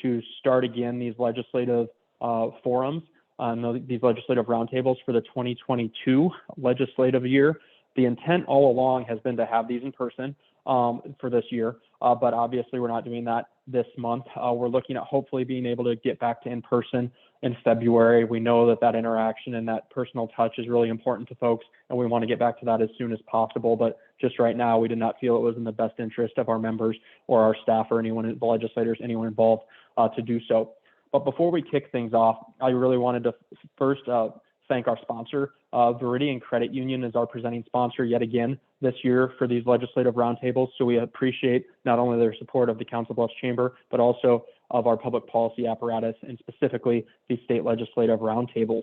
to start again these legislative forums, these legislative roundtables for the 2022 legislative year. The intent all along has been to have these in person for this year, but obviously we're not doing that this month. We're looking at hopefully being able to get back to in person in February. We know that that interaction and that personal touch is really important to folks, and we want to get back to that as soon as possible. But just right now, we did not feel it was in the best interest of our members or our staff or anyone, the legislators, anyone involved to do so. But before we kick things off, I really wanted to first thank our sponsor. Viridian Credit Union is our presenting sponsor yet again this year for these legislative roundtables. So we appreciate not only their support of the Council Bluffs Chamber, but also of our public policy apparatus and specifically these state legislative roundtables.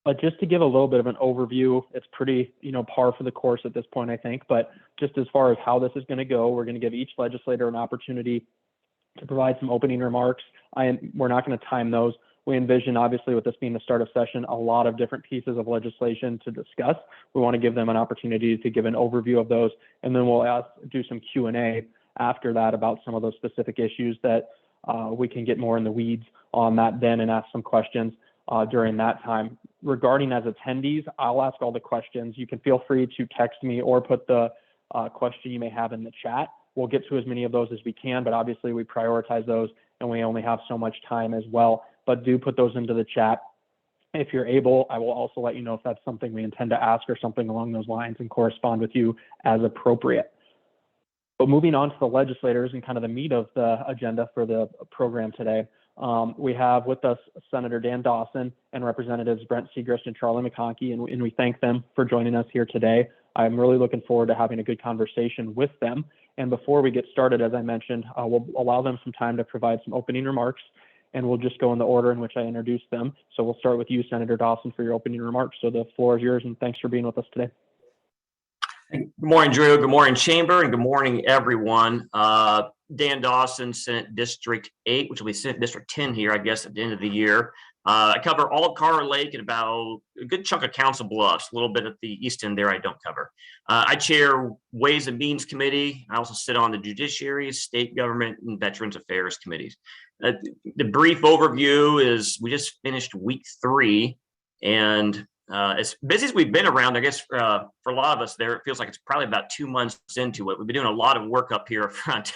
But just to give a little bit of an overview, it's pretty, par for the course at this point, I think. But just as far as how this is going to go, we're going to give each legislator an opportunity to provide some opening remarks. We're not going to time those. We envision, obviously, with this being the start of session, a lot of different pieces of legislation to discuss. We want to give them an opportunity to give an overview of those, and then we'll do some Q&A after that about some of those specific issues that we can get more in the weeds on that then and ask some questions during that time. Regarding as attendees, I'll ask all the questions. You can feel free to text me or put the question you may have in the chat. We'll get to as many of those as we can, but obviously we prioritize those and we only have so much time as well. But do put those into the chat. If you're able, I will also let you know if that's something we intend to ask or something along those lines and correspond with you as appropriate. But moving on to the legislators and kind of the meat of the agenda for the program today, we have with us Senator Dan Dawson and Representatives Brent Segrist and Charlie McConkey, and we thank them for joining us here today. I'm really looking forward to having a good conversation with them. And before we get started, as I mentioned, we'll allow them some time to provide some opening remarks, and we'll just go in the order in which I introduced them. So we'll start with you, Senator Dawson, for your opening remarks. So the floor is yours, and thanks for being with us today. Good morning, Drew. Good morning, Chamber, and good morning, everyone. Dan Dawson, Senate District 8, which will be Senate District 10 here, I guess, at the end of the year. I cover all of Carter Lake and about a good chunk of Council Bluffs, a little bit at the east end there I don't cover. I chair Ways and Means Committee. I also sit on the Judiciary, State Government, and Veterans Affairs Committees. The brief overview is we just finished week 3, and as busy as we've been around, I guess for a lot of us there, it feels like it's probably about 2 months into it. We've been doing a lot of work up here up front.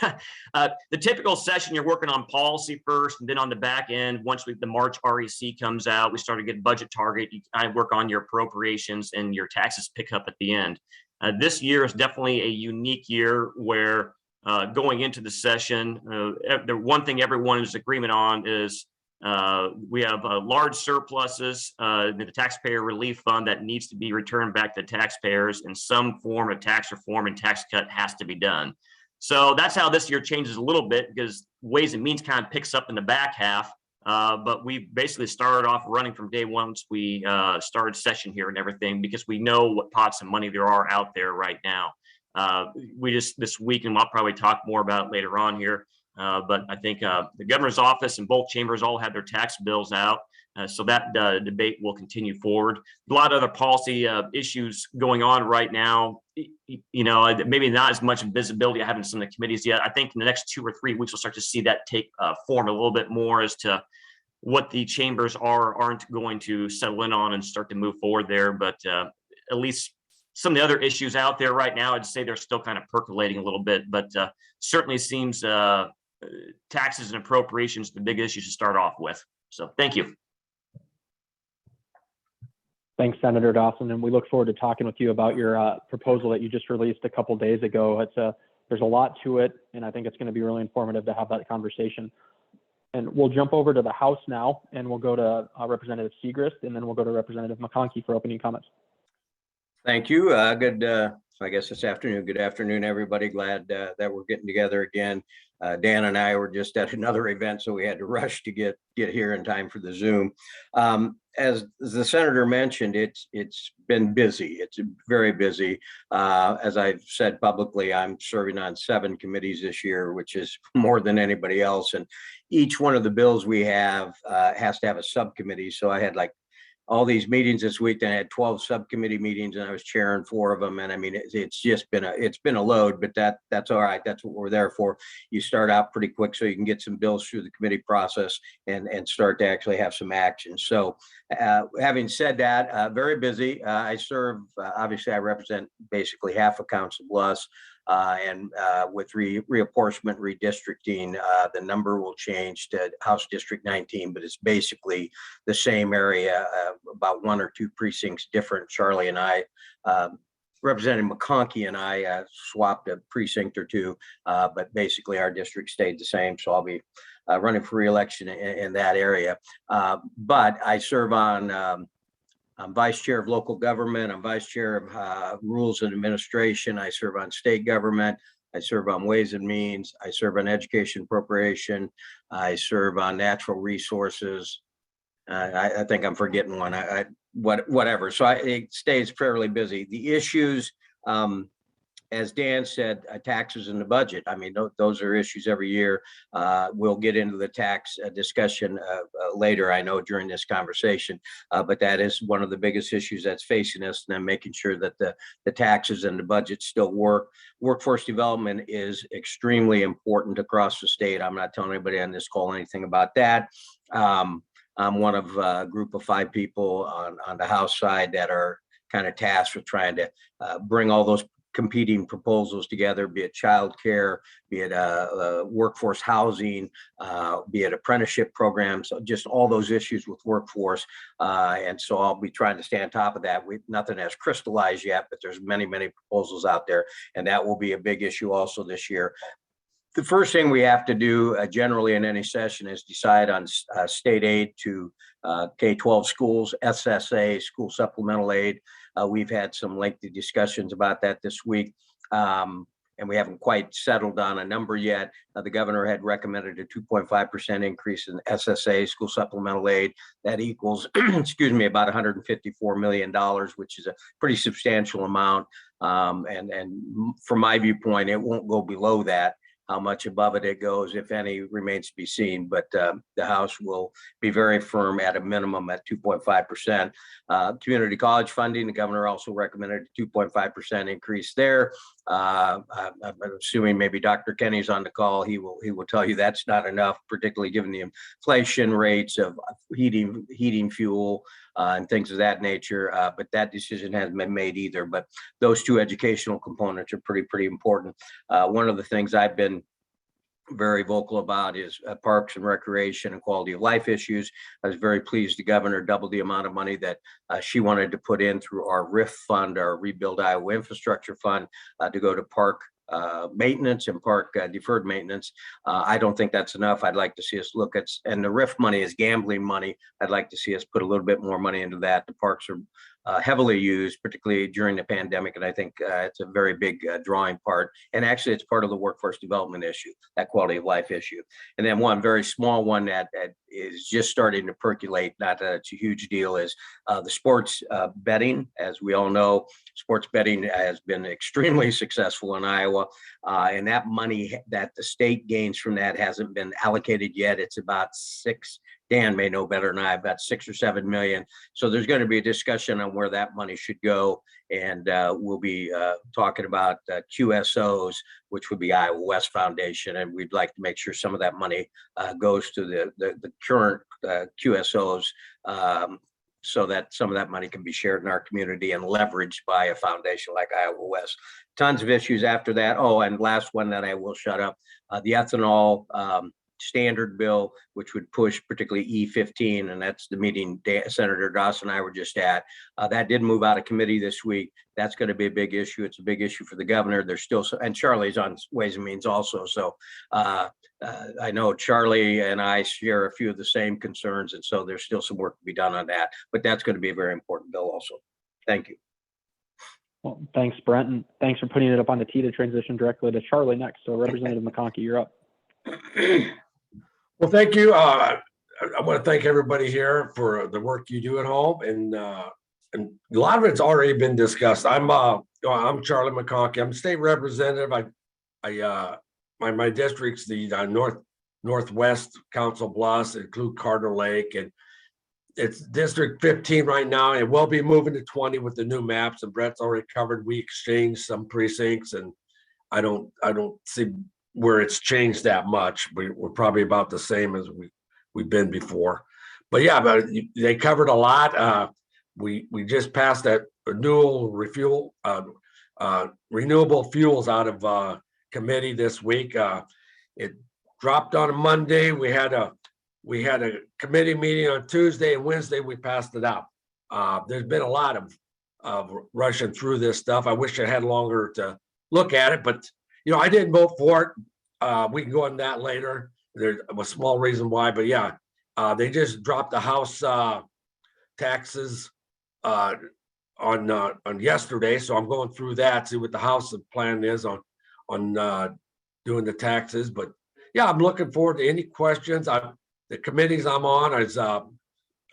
The typical session, you're working on policy first, and then on the back end, once the March REC comes out, we start to get budget target. I work on your appropriations, and your taxes pick up at the end. This year is definitely a unique year where going into the session, the one thing everyone is agreement on is we have large surpluses in the taxpayer relief fund that needs to be returned back to taxpayers, and some form of tax reform and tax cut has to be done. So that's how this year changes a little bit, because Ways and Means kind of picks up in the back half. But we basically started off running from day one once we started session here and everything, because we know what pots of money there are out there right now. We just this week, and I'll probably talk more about it later on here. But I think the governor's office and both chambers all have their tax bills out. So that debate will continue forward. A lot of other policy issues going on right now. Maybe not as much visibility I have in some of the committees yet. I think in the next 2 or 3 weeks, we'll start to see that take form a little bit more as to what the chambers aren't going to settle in on and start to move forward there. But at least some of the other issues out there right now, I'd say they're still kind of percolating a little bit, but certainly seems taxes and appropriations the big issues to start off with. So thank you. Thanks, Senator Dawson, and we look forward to talking with you about your proposal that you just released a couple days ago. There's a lot to it, and I think it's going to be really informative to have that conversation. And we'll jump over to the House now, and we'll go to Representative Segrist, and then we'll go to Representative McConkey for opening comments. Thank you. Good, I guess this afternoon. Good afternoon, everybody. Glad that we're getting together again. Dan and I were just at another event, so we had to rush to get here in time for the Zoom. As the senator mentioned, it's been busy. It's very busy. As I've said publicly, I'm serving on 7 committees this year, which is more than anybody else. And each one of the bills we have has to have a subcommittee. So I had like all these meetings this week. Then I had 12 subcommittee meetings, and I was chairing 4 of them. And I mean, it's just been a load, but that's all right. That's what we're there for. You start out pretty quick so you can get some bills through the committee process and start to actually have some action. So having said that, very busy. I serve, obviously I represent basically half of Council Bluffs. And with reapportionment, redistricting, the number will change to House District 19, but it's basically the same area, about 1 or 2 precincts different. Charlie and I, Representative McConkey and I swapped a precinct or 2, but basically our district stayed the same. So I'll be running for re-election in that area. But I serve on I'm vice chair of local government. I'm vice chair of rules and administration. I serve on state government. I serve on ways and means. I serve on education appropriation. I serve on natural resources. I think I'm forgetting one. Whatever. So it stays fairly busy. The issues, as Dan said, taxes in the budget. I mean, those are issues every year. We'll get into the tax discussion later, I know, during this conversation, but that is one of the biggest issues that's facing us, and then making sure that the taxes and the budget still work. Workforce development is extremely important across the state. I'm not telling anybody on this call anything about that. I'm one of a group of 5 people on the House side that are kind of tasked with trying to bring all those competing proposals together, be it childcare, be it workforce housing, be it apprenticeship programs, so just all those issues with workforce. And so I'll be trying to stay on top of that. Nothing has crystallized yet, but there's many proposals out there, and that will be a big issue also this year. The first thing we have to do generally in any session is decide on state aid to K-12 schools, SSA, school supplemental aid. We've had some lengthy discussions about that this week, and we haven't quite settled on a number yet. The governor had recommended a 2.5% increase in SSA, school supplemental aid. That equals, excuse me, about $154 million, which is a pretty substantial amount. And from my viewpoint, it won't go below that. How much above it goes, if any, remains to be seen, but the House will be very firm at a minimum at 2.5%. Community college funding, the governor also recommended a 2.5% increase there. I'm assuming maybe Dr. Kenny's on the call. He will tell you that's not enough, particularly given the inflation rates of heating fuel and things of that nature. But that decision hasn't been made either. But those 2 educational components are pretty important. One of the things I've been very vocal about is parks and recreation and quality of life issues. I was very pleased the governor doubled the amount of money that she wanted to put in through our RIF fund, our Rebuild Iowa Infrastructure Fund, to go to park maintenance and park deferred maintenance. I don't think that's enough. I'd like to see us look at, and the RIF money is gambling money. I'd like to see us put a little bit more money into that. The parks are heavily used, particularly during the pandemic, and I think it's a very big drawing part. And actually, it's part of the workforce development issue, that quality of life issue. And then one very small one that is just starting to percolate, not that it's a huge deal, is the sports betting. As we all know, sports betting has been extremely successful in Iowa, and that money that the state gains from that hasn't been allocated yet. It's about Dan may know better than I, about 6 or 7 million. So there's going to be a discussion on where that money should go. And we'll be talking about QSOs, which would be Iowa West Foundation. And we'd like to make sure some of that money goes to the current QSOs, so that some of that money can be shared in our community and leveraged by a foundation like Iowa West. Tons of issues after that. Oh, and last one that I will shut up, the ethanol standard bill, which would push particularly E15, and that's the meeting Senator Dawson and I were just at. That did move out of committee this week. That's going to be a big issue. It's a big issue for the governor. There's still, and Charlie's on Ways and Means also. So I know Charlie and I share a few of the same concerns, and so there's still some work to be done on that. But that's going to be a very important bill also. Thank you. Well, thanks, Brent, and thanks for putting it up on the tee to transition directly to Charlie next. So Representative McConkey, you're up. Well, thank you. I want to thank everybody here for the work you do at home, and a lot of it's already been discussed. I'm Charlie McConkey. I'm state representative. My district's the northwest Council Bluffs, include Cardinal Lake, and it's District 15 right now, and we'll be moving to 20 with the new maps. And Brett's already covered. We exchanged some precincts, and I don't see where it's changed that much. We're probably about the same as we've been before. But yeah, but they covered a lot. We just passed that renewable fuels out of committee this week. It dropped on a Monday. We had a committee meeting on Tuesday, and Wednesday we passed it out. There's been a lot of rushing through this stuff. I wish I had longer to look at it, but I didn't vote for it. We can go on that later. There's a small reason why, but yeah, they just dropped the House taxes on yesterday, so I'm going through that, see what the House plan is on doing the taxes. But yeah, I'm looking forward to any questions. The committees I'm on is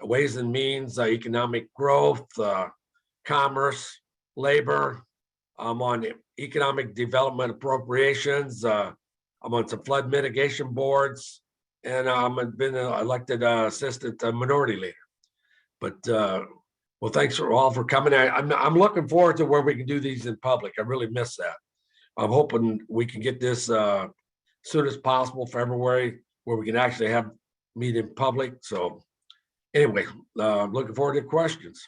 Ways and Means, Economic Growth, Commerce, Labor. I'm on Economic Development Appropriations. I'm on some flood mitigation boards, and I've been elected assistant minority leader. But well, thanks all for coming. I'm looking forward to where we can do these in public. I really miss that. I'm hoping we can get this soon as possible, February, where we can actually meet in public. So anyway, looking forward to questions.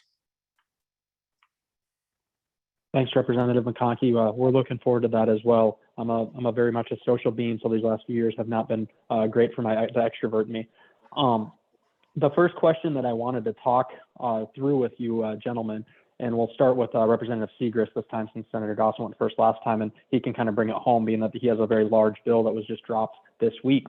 Thanks, Representative McConkey. We're looking forward to that as well. I'm a very much a social being, so these last few years have not been great for the extrovert in me. The first question that I wanted to talk through with you, gentlemen, and we'll start with Representative Segrist this time, since Senator Dawson went first last time, and he can kind of bring it home, being that he has a very large bill that was just dropped this week.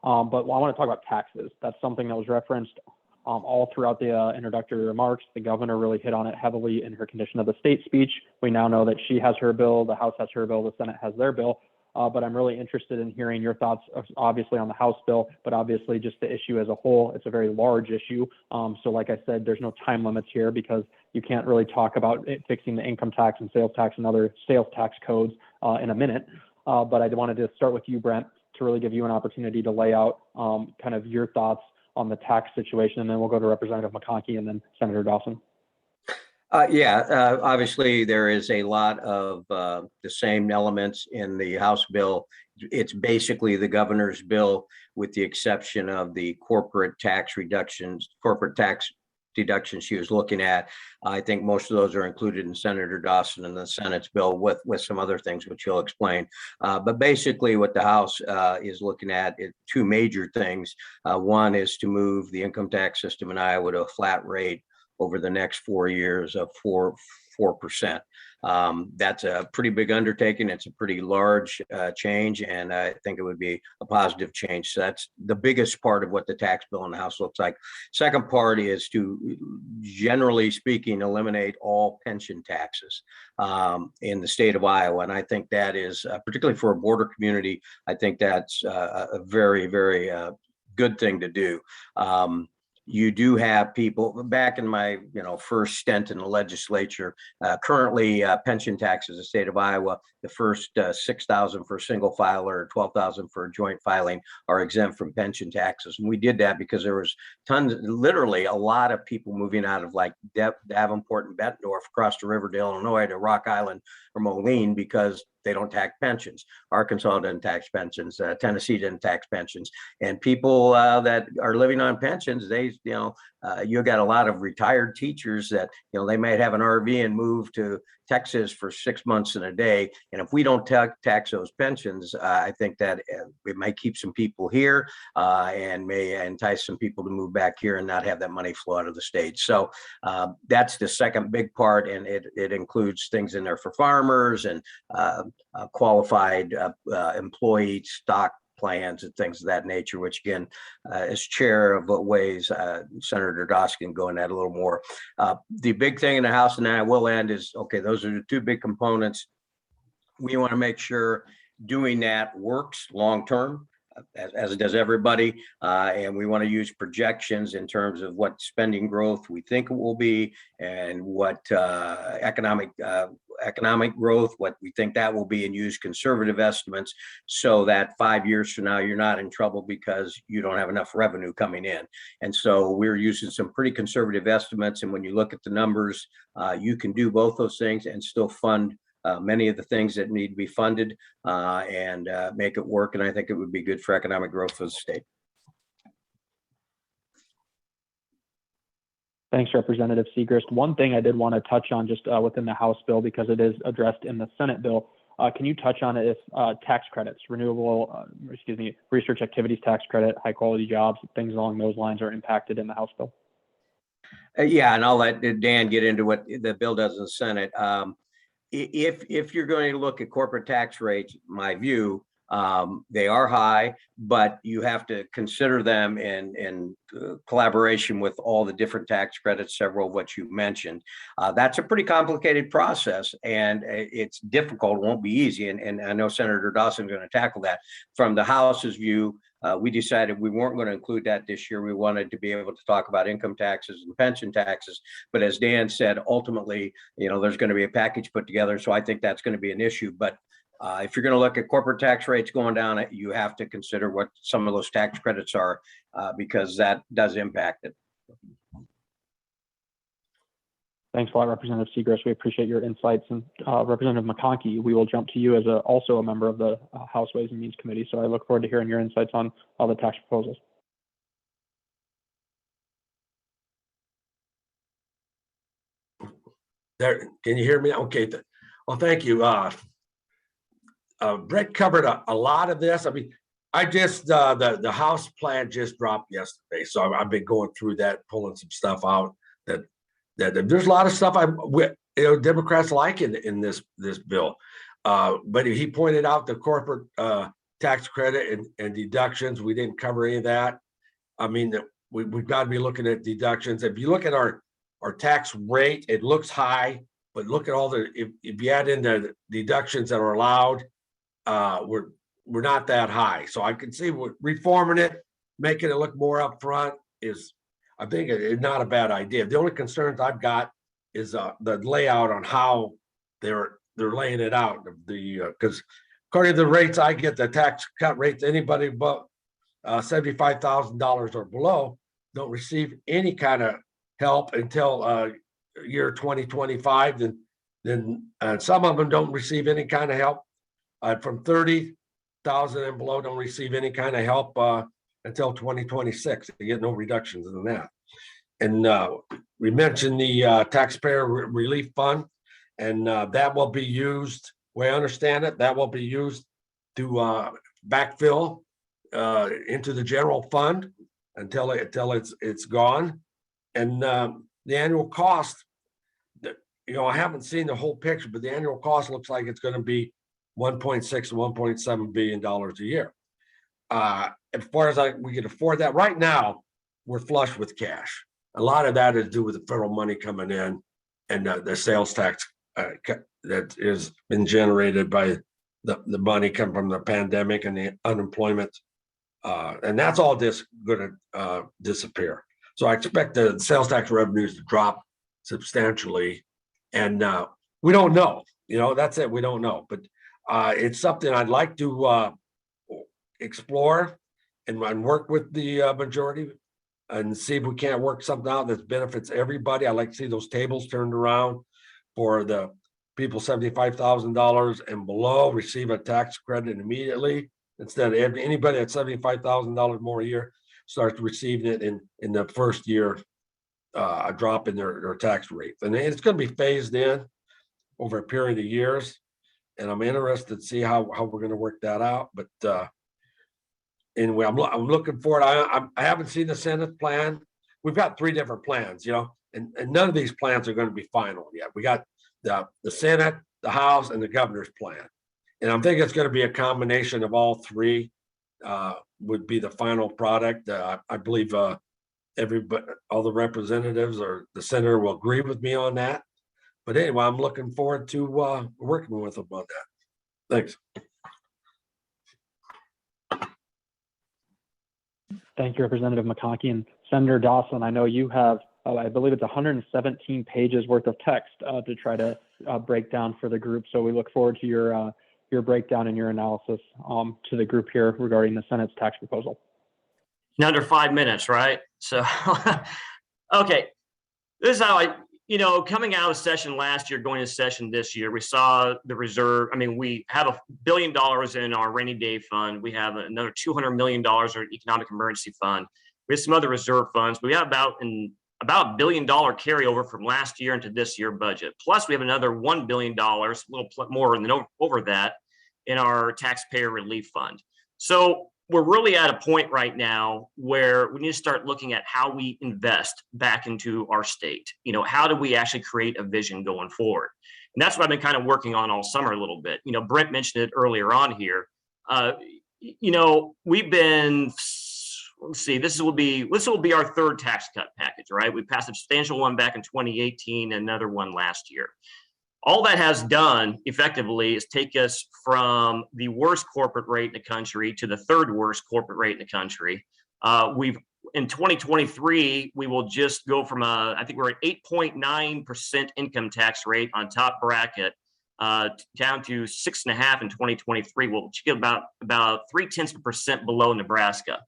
But I want to talk about taxes. That's something that was referenced all throughout the introductory remarks. The governor really hit on it heavily in her condition of the state speech. We now know that she has her bill, the House has her bill, the Senate has their bill. But I'm really interested in hearing your thoughts, obviously on the House bill, but obviously just the issue as a whole. It's a very large issue. So like I said, there's no time limits here, because you can't really talk about fixing the income tax and sales tax and other sales tax codes in a minute. But I wanted to start with you, Brent, to really give you an opportunity to lay out kind of your thoughts on the tax situation, and then we'll go to Representative McConkey and then Senator Dawson. Obviously there is a lot of the same elements in the House bill. It's basically the governor's bill, with the exception of the corporate tax deductions she was looking at. I think most of those are included in Senator Dawson and the Senate's bill, with some other things which he'll explain. But basically what the House is looking at is two major things. One is to move the income tax system in Iowa to a flat rate over the next 4 years of 4%. That's a pretty big undertaking. It's a pretty large change, and I think it would be a positive change. So that's the biggest part of what the tax bill in the House looks like. Second part is to, generally speaking, eliminate all pension taxes in the state of Iowa. And I think that is, particularly for a border community, I think that's a very, very good thing to do. You do have people back in my first stint in the legislature. Currently, pension taxes in the state of Iowa, the first $6,000 for a single filer or $12,000 for a joint filing are exempt from pension taxes. And we did that because there was literally a lot of people moving out of like Davenport and Bettendorf across the river to Illinois to Rock Island or Moline, because they don't tax pensions. Arkansas doesn't tax pensions. Tennessee doesn't tax pensions. And people that are living on pensions, you got a lot of retired teachers that, they might have an RV and move to Texas for 6 months and a day. And if we don't tax those pensions, I think that it might keep some people here and may entice some people to move back here and not have that money flow out of the state. So that's the second big part. And it includes things in there for farmers and qualified employee stock plans and things of that nature, which again, as chair of Ways, Senator Dawson can go in that a little more. The big thing in the House, and then I will end, is, okay, those are the two big components. We want to make sure doing that works long-term. as does everybody. And we want to use projections in terms of what spending growth we think it will be, and what economic growth, what we think that will be, and use conservative estimates so that 5 years from now, you're not in trouble because you don't have enough revenue coming in. And so we're using some pretty conservative estimates. And when you look at the numbers, you can do both those things and still fund many of the things that need to be funded and make it work. And I think it would be good for economic growth for the state. Thanks, Representative Segrist. One thing I did want to touch on just within the House bill, because it is addressed in the Senate bill. Can you touch on it if tax credits, research activities tax credit, high quality jobs, things along those lines are impacted in the House bill? Yeah, and I'll let Dan get into what the bill does in the Senate. If you're going to look at corporate tax rates, my view, they are high, but you have to consider them in collaboration with all the different tax credits, several of what you mentioned. That's a pretty complicated process, and it's difficult. It won't be easy. And I know Senator Dawson is going to tackle that. From the House's view, we decided we weren't going to include that this year. We wanted to be able to talk about income taxes and pension taxes. But as Dan said, ultimately, there's going to be a package put together. So I think that's going to be an issue. But if you're going to look at corporate tax rates going down, you have to consider what some of those tax credits are, because that does impact it. Thanks a lot, Representative Segrist. We appreciate your insights. And Representative McConkey, we will jump to you as also a member of the House Ways and Means Committee. So I look forward to hearing your insights on all the tax proposals. There, can you hear me? Okay. Well, thank you. Brett covered a lot of this. I mean, I just the House plan just dropped yesterday, so I've been going through that, pulling some stuff out that there's a lot of stuff Democrats like in this bill. But he pointed out the corporate tax credit and deductions. We didn't cover any of that. I mean, we've got to be looking at deductions. If you look at our tax rate, it looks high, but look at all if you add in the deductions that are allowed, we're not that high. So I can see we're reforming it, making it look more upfront is, I think it's not a bad idea. The only concerns I've got is the layout on how they're laying it out. Because according to the rates I get, the tax cut rates, anybody but $75,000 or below don't receive any kind of help until year 2025. Then some of them don't receive any kind of help. From 30,000 and below don't receive any kind of help until 2026. They get no reductions in that. And we mentioned the Taxpayer Relief Fund, and that will be used, the way I understand it, that will be used to backfill into the general fund until it's gone. And the annual cost, I haven't seen the whole picture, but the annual cost looks like it's going to be $1.6 to $1.7 billion a year. As far as we can afford that, right now we're flush with cash. A lot of that is due with the federal money coming in and the sales tax that has been generated by the money coming from the pandemic and the unemployment, and that's all just going to disappear. So I expect the sales tax revenues to drop substantially, and we don't know. That's it. We don't know, but it's something I'd like to explore and work with the majority and see if we can't work something out that benefits everybody. I'd like to see those tables turned around for the people $75,000 and below receive a tax credit immediately, instead of anybody at $75,000 more a year starts receiving it in the first year, a drop in their tax rate. And it's going to be phased in over a period of years. And I'm interested to see how we're going to work that out. But anyway, I'm looking forward. I haven't seen the Senate plan. We've got 3 different plans, and none of these plans are going to be final yet. We got the Senate, the House, and the governor's plan. And I'm thinking it's going to be a combination of all 3 would be the final product. I believe all the representatives or the senator will agree with me on that. But anyway, I'm looking forward to working with them on that. Thanks. Thank you, Representative McConkey. And Senator Dawson, I know you have, I believe it's 117 pages worth of text to try to break down for the group. So we look forward to your breakdown and your analysis to the group here regarding the Senate's tax proposal. In under 5 minutes, right? So, okay, this is how coming out of session last year, going into session this year, we saw the reserve. I mean, we have $1 billion in our rainy day fund. We have another $200 million in economic emergency fund. We have some other reserve funds. We have about $1 billion carryover from last year into this year budget. Plus, we have another $1 billion, a little more than over that, in our taxpayer relief fund. So we're really at a point right now where we need to start looking at how we invest back into our state. How do we actually create a vision going forward? And that's what I've been kind of working on all summer a little bit. Brent mentioned it earlier on here. We've been, let's see, this will be our third tax cut package, right? We passed a substantial one back in 2018, another one last year. All that has done effectively is take us from the worst corporate rate in the country to the third worst corporate rate in the country. In 2023, we will just go from I think we're at 8.9% income tax rate on top bracket down to 6.5% in 2023. We'll get about 0.3% below Nebraska.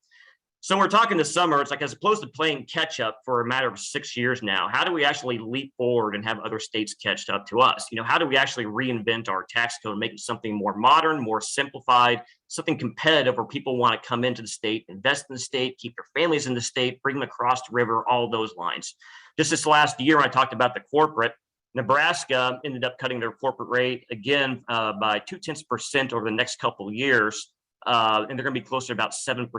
So we're talking this summer, it's like, as opposed to playing catch up for a matter of 6 years now, how do we actually leap forward and have other states catch up to us? How do we actually reinvent our tax code, make it something more modern, more simplified, something competitive where people want to come into the state, invest in the state, keep their families in the state, bring them across the river, all those lines. Just this last year, when I talked about the corporate, Nebraska ended up cutting their corporate rate again by 0.2% over the next couple of years. And they're going to be closer to about 7%.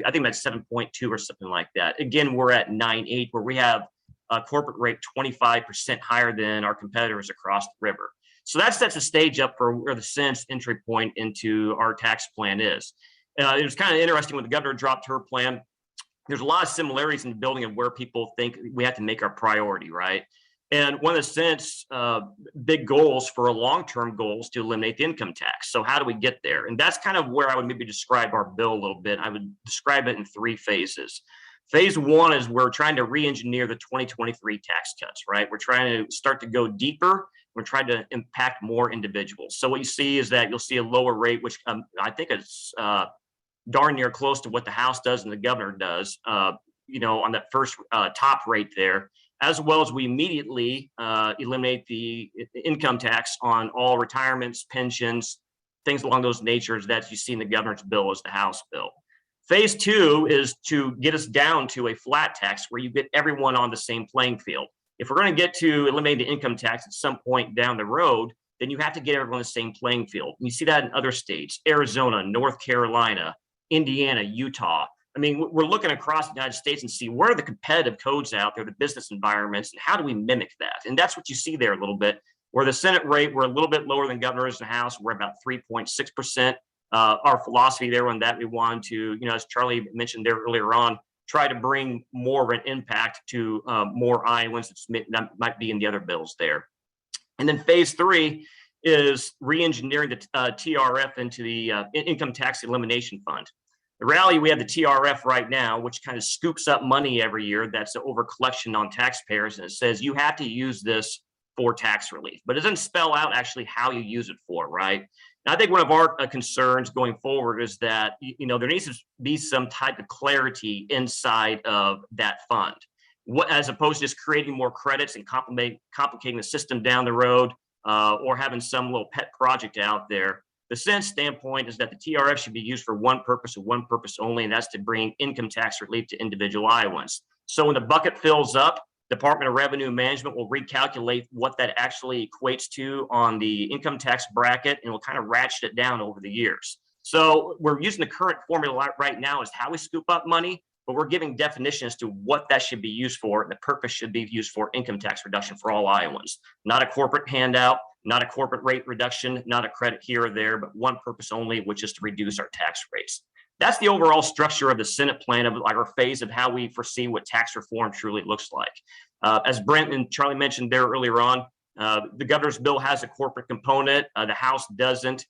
I think that's 7.2 or something like that. Again, we're at 9.8, where we have a corporate rate 25% higher than our competitors across the river. So that sets the stage up for where the Senate's entry point into our tax plan is. It was kind of interesting when the governor dropped her plan. There's a lot of similarities in the building of where people think we have to make our priority, right? And one of the Senate's big goals for a long-term goal is to eliminate the income tax. So how do we get there? And that's kind of where I would maybe describe our bill a little bit. I would describe it in 3 phases. Phase 1 is we're trying to re-engineer the 2023 tax cuts, right? We're trying to start to go deeper. We're trying to impact more individuals. So what you see is that you'll see a lower rate, which I think is darn near close to what the House does and the governor does, on that first top rate there. As well as we immediately eliminate the income tax on all retirements, pensions, things along those natures that you see in the governor's bill as the House bill. Phase 2 is to get us down to a flat tax where you get everyone on the same playing field. If we're going to get to eliminate the income tax at some point down the road, then you have to get everyone on the same playing field. And you see that in other states, Arizona, North Carolina, Indiana, Utah. I mean, we're looking across the United States and see where are the competitive codes out there, the business environments, and how do we mimic that? And that's what you see there a little bit, where the Senate rate, we're a little bit lower than governors and House. We're about 3.6%. Our philosophy there on that, we wanted to, as Charlie mentioned there earlier on, try to bring more of an impact to more Iowans that might be in the other bills there. And then phase 3 is re-engineering the TRF into the income tax elimination fund. The reality, we have the TRF right now, which kind of scoops up money every year. That's the over collection on taxpayers. And it says you have to use this for tax relief, but it doesn't spell out actually how you use it for, right? And I think one of our concerns going forward is that, there needs to be some type of clarity inside of that fund, as opposed to just creating more credits and complicating the system down the road or having some little pet project out there. The Senate standpoint is that the TRF should be used for one purpose and one purpose only, and that's to bring income tax relief to individual Iowans. So when the bucket fills up, Department of Revenue Management will recalculate what that actually equates to on the income tax bracket, and will kind of ratchet it down over the years. So we're using the current formula right now as how we scoop up money, but we're giving definitions to what that should be used for, and the purpose should be used for income tax reduction for all Iowans, not a corporate handout, not a corporate rate reduction, not a credit here or there, but one purpose only, which is to reduce our tax rates. That's the overall structure of the Senate plan of our phase of how we foresee what tax reform truly looks like. As Brent and Charlie mentioned there earlier on, the governor's bill has a corporate component. The House doesn't.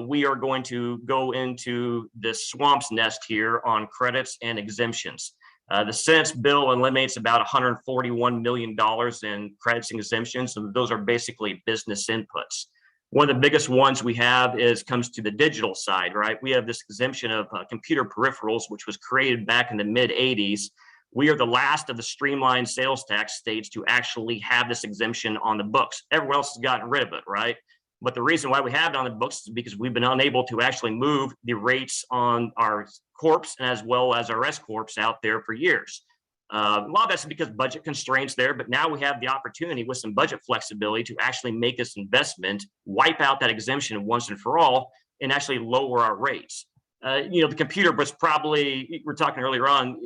we are going to go into this swamp's nest here on credits and exemptions. The Senate's bill eliminates about $141 million in credits and exemptions, and those are basically business inputs. One of the biggest ones we have comes to the digital side, right? We have this exemption of computer peripherals, which was created back in the mid 80s. We are the last of the streamlined sales tax states to actually have this exemption on the books. Everyone else has gotten rid of it, right? But the reason why we have it on the books is because we've been unable to actually move the rates on our corps as well as our S corps out there for years. A lot of that's because budget constraints there, but now we have the opportunity with some budget flexibility to actually make this investment, wipe out that exemption once and for all, and actually lower our rates. The computer was probably, we're talking earlier on,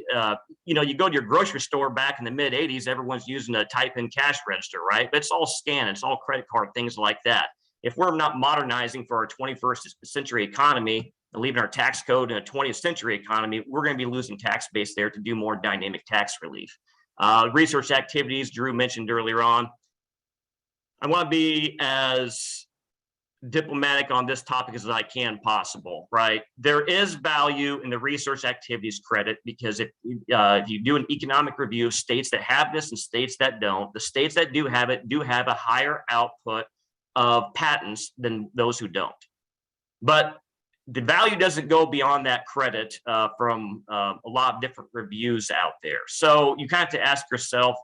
you go to your grocery store back in the mid 80s, everyone's using a type in cash register, right? But it's all scan, it's all credit card, things like that. If we're not modernizing for our 21st century economy and leaving our tax code in a 20th century economy, we're going to be losing tax base there to do more dynamic tax relief. Research activities, Drew mentioned earlier on. I want to be as diplomatic on this topic as I can possible, right? There is value in the research activities credit because if you do an economic review of states that have this and states that don't, the states that do have it do have a higher output of patents than those who don't. But the value doesn't go beyond that credit from a lot of different reviews out there. So you kind of have to ask yourself,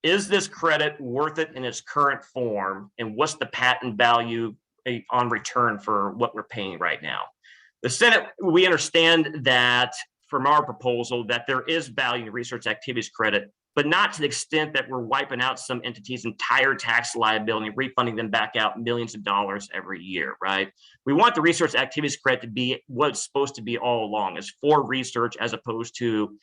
is this credit worth it in its current form? And what's the patent value on return for what we're paying right now? The Senate, we understand that from our proposal that there is value in research activities credit, but not to the extent that we're wiping out some entities' entire tax liability and refunding them back out millions of dollars every year, right? We want the research activities credit to be what it's supposed to be all along, is for research as opposed to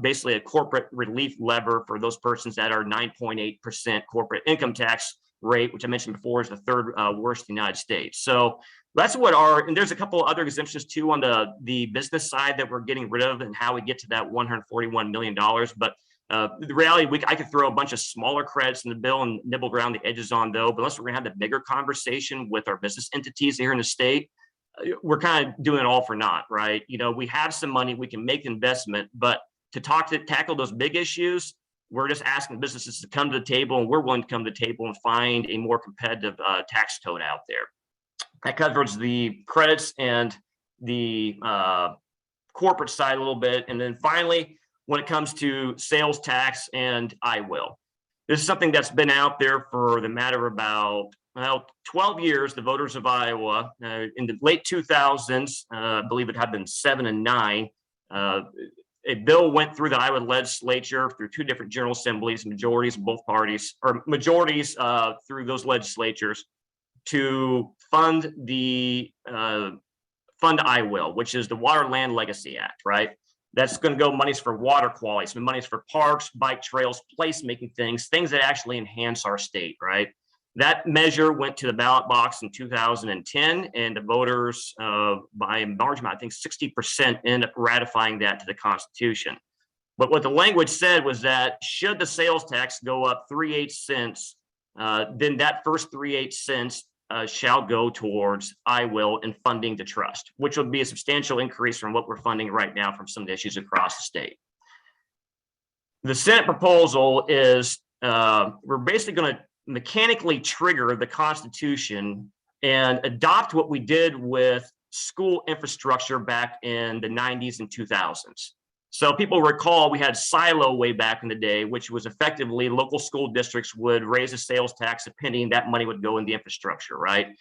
basically a corporate relief lever for those persons that are 9.8% corporate income tax rate, which I mentioned before is the third worst in the United States. So that's what and there's a couple of other exemptions too on the business side that we're getting rid of and how we get to that $141 million. But the reality, I could throw a bunch of smaller credits in the bill and nibble around the edges on those, but unless we're gonna have the bigger conversation with our business entities here in the state, we're kind of doing it all for naught, right? We have some money, we can make investment, but to tackle those big issues, we're just asking businesses to come to the table, and we're willing to come to the table and find a more competitive tax code out there. That covers the credits and the corporate side a little bit. And then finally, when it comes to sales tax and I will. This is something that's been out there for the matter of about 12 years. The voters of Iowa in the late 2000s, I believe it had been 7 and 9, a bill went through the Iowa legislature through two different general assemblies, majorities of both parties, or majorities through those legislatures to fund I Will, which is the Water Land Legacy Act, right? That's going to go monies for water quality, some monies for parks, bike trails, placemaking things that actually enhance our state, right? That measure went to the ballot box in 2010, and the voters, by a margin, I think 60%, ended up ratifying that to the Constitution. But what the language said was that should the sales tax go up 3/8 cents, then that first 3/8 cents shall go towards I Will in funding the trust, which would be a substantial increase from what we're funding right now from some of the issues across the state. The Senate proposal is we're basically going to mechanically trigger the Constitution and adopt what we did with school infrastructure back in the 90s and 2000s. So people recall we had silo way back in the day, which was effectively local school districts would raise a sales tax a penny and that money would go in the infrastructure, right?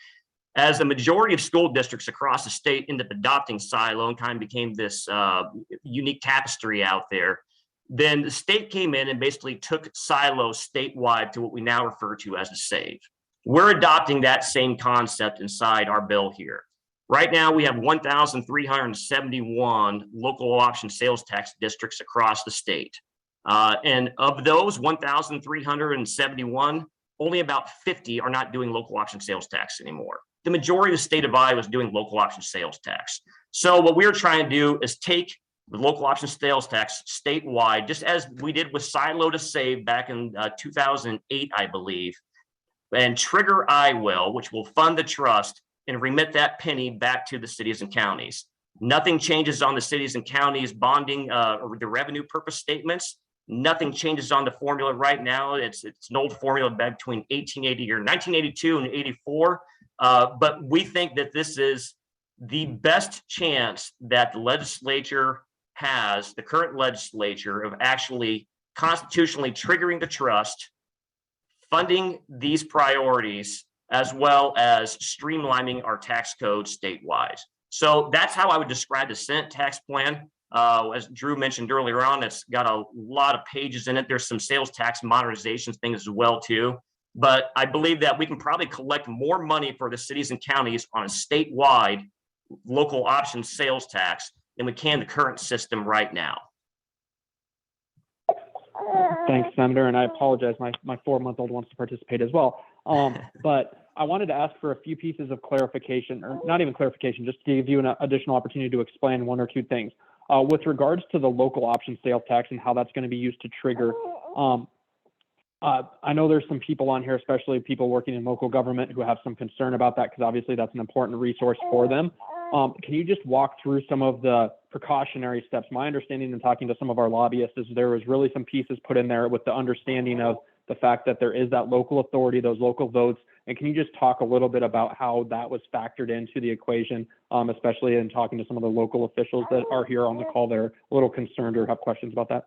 As the majority of school districts across the state ended up adopting silo and kind of became this unique tapestry out there, then the state came in and basically took silo statewide to what we now refer to as a SAVE. We're adopting that same concept inside our bill here. Right now, we have 1,371 local option sales tax districts across the state. And of those 1,371, only about 50 are not doing local option sales tax anymore. The majority of the state of Iowa is doing local option sales tax. So what we're trying to do is take the local option sales tax statewide, just as we did with Silo to Save back in 2008, I believe, and trigger I will, which will fund the trust and remit that penny back to the cities and counties. Nothing changes on the cities and counties bonding or the revenue purpose statements. Nothing changes on the formula right now. It's an old formula back between 1880 or 1982 and 84. But we think that this is the best chance that the legislature has, the current legislature, of actually constitutionally triggering the trust, funding these priorities, as well as streamlining our tax code statewide. So that's how I would describe the Senate tax plan. As Drew mentioned earlier on, it's got a lot of pages in it. There's some sales tax modernization things as well too. But I believe that we can probably collect more money for the cities and counties on a statewide local option sales tax than we can the current system right now. Thanks, Senator. And I apologize, my 4-month-old wants to participate as well. But I wanted to ask for a few pieces of clarification, or not even clarification, just to give you an additional opportunity to explain one or two things. With regards to the local option sales tax and how that's going to be used to trigger, I know there's some people on here, especially people working in local government, who have some concern about that, because obviously that's an important resource for them. Can you just walk through some of the precautionary steps? My understanding in talking to some of our lobbyists is there was really some pieces put in there with the understanding of the fact that there is that local authority, those local votes. And can you just talk a little bit about how that was factored into the equation, especially in talking to some of the local officials that are here on the call? They're a little concerned or have questions about that.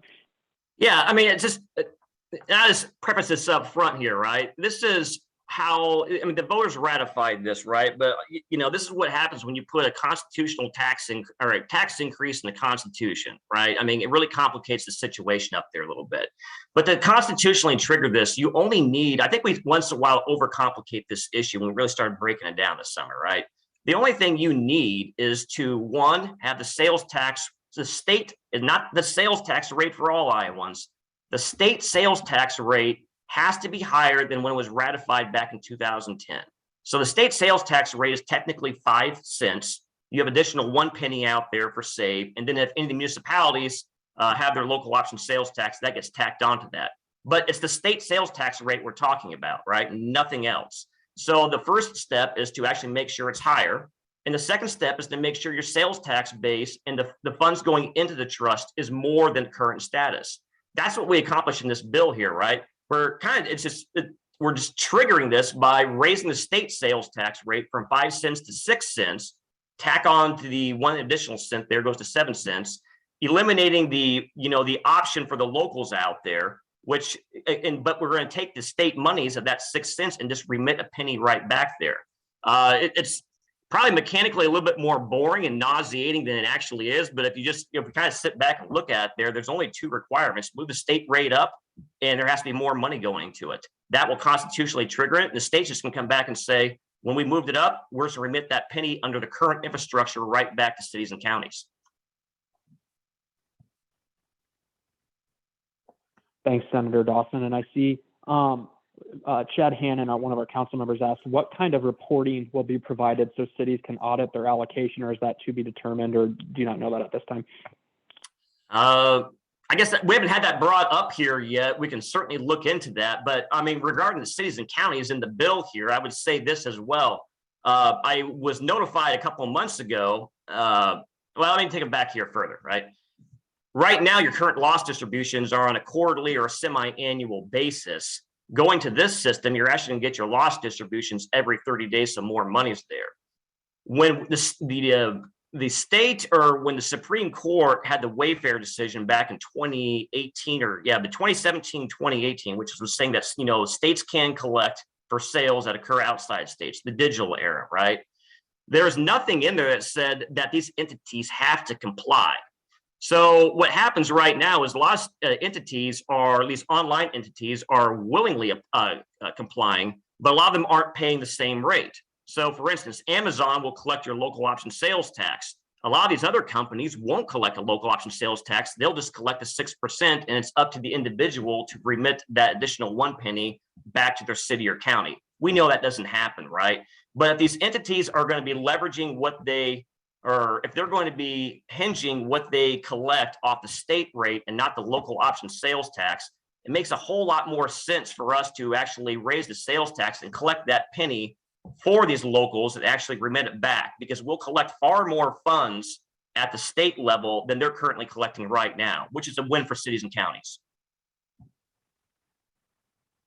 Yeah, I mean, it's just, I just preface this up front here, right? This is how, I mean, the voters ratified this, right? But, you know, this is what happens when you put a constitutional tax increase in the Constitution, right? I mean, it really complicates the situation up there a little bit. But to constitutionally trigger this, you only need, I think we once in a while overcomplicate this issue when we really started breaking it down this summer, right? The only thing you need is to, one, have the sales tax, the state, and not the sales tax rate for all Iowans. The state sales tax rate has to be higher than when it was ratified back in 2010. So the state sales tax rate is technically 5 cents. You have additional 1 penny out there for SAVE. And then if any of the municipalities have their local option sales tax, that gets tacked onto that. But it's the state sales tax rate we're talking about, right? Nothing else. So the first step is to actually make sure it's higher. And the second step is to make sure your sales tax base and the funds going into the trust is more than current status. That's what we accomplish in this bill here, right? We're we're just triggering this by raising the state sales tax rate from 5 cents to 6 cents, tack on to the 1 additional cent there goes to 7 cents, eliminating the option for the locals out there, but we're going to take the state monies of that 6 cents and just remit a penny right back there. It's probably mechanically a little bit more boring and nauseating than it actually is. But if we kind of sit back and look at it, there's only 2 requirements: move the state rate up, and there has to be more money going to it. That will constitutionally trigger it. The states just can come back and say, when we moved it up, we're going to remit that penny under the current infrastructure right back to cities and counties. Thanks, Senator Dawson. And I see Chad Hannon, one of our council members, asked what kind of reporting will be provided so cities can audit their allocation, or is that to be determined, or do you not know that at this time? I guess we haven't had that brought up here yet. We can certainly look into that. But I mean, regarding the cities and counties in the bill here, I would say this as well. I was notified a couple of months ago. Well, let me take it back here further, right? Right now, your current loss distributions are on a quarterly or semi-annual basis. Going to this system, you're actually going to get your loss distributions every 30 days, so more money's there. When the state, or when the Supreme Court had the Wayfair decision back in 2018, the 2017-2018, which was saying that states can collect for sales that occur outside states, the digital era, right? There's nothing in there that said that these entities have to comply. So what happens right now is a lot of entities, or at least online entities, are willingly complying, but a lot of them aren't paying the same rate. So for instance, Amazon will collect your local option sales tax. A lot of these other companies won't collect a local option sales tax. They'll just collect the 6%, and it's up to the individual to remit that additional 1 penny back to their city or county. We know that doesn't happen, right? But if these entities are going to be leveraging or if they're going to be hinging what they collect off the state rate and not the local option sales tax, it makes a whole lot more sense for us to actually raise the sales tax and collect that penny for these locals and actually remit it back, because we'll collect far more funds at the state level than they're currently collecting right now, which is a win for cities and counties.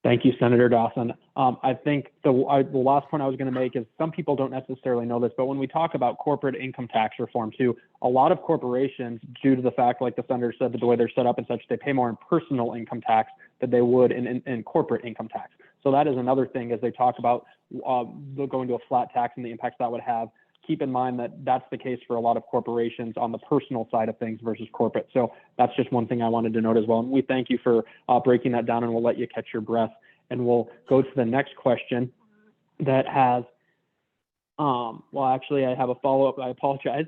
Thank you, Senator Dawson. I think the last point I was going to make is some people don't necessarily know this, but when we talk about corporate income tax reform too, a lot of corporations, due to the fact, like the senator said, the way they're set up and such, they pay more in personal income tax than they would in corporate income tax. So that is another thing as they talk about going to a flat tax and the impacts that would have. Keep in mind that that's the case for a lot of corporations on the personal side of things versus corporate. So that's just one thing I wanted to note as well. And we thank you for breaking that down, and we'll let you catch your breath. And we'll go to the next question that has, well, actually, I have a follow-up, I apologize,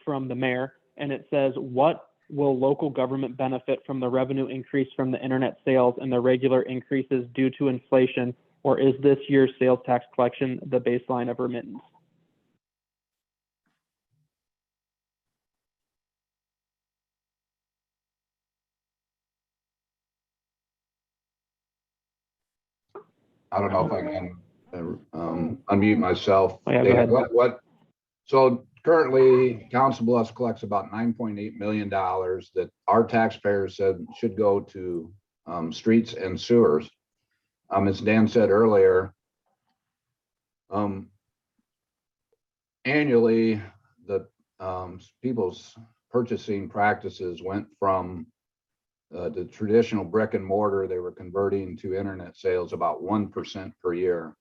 from the mayor. And it says, what will local government benefit from the revenue increase from the internet sales and the regular increases due to inflation? Or is this year's sales tax collection the baseline of remittance? I don't know if I can unmute myself. Oh, yeah, go ahead. So currently, Council Bluffs collects about $9.8 million that our taxpayers said should go to streets and sewers. As Dan said earlier, annually, the people's purchasing practices went from the traditional brick and mortar they were converting to internet sales about 1% per year.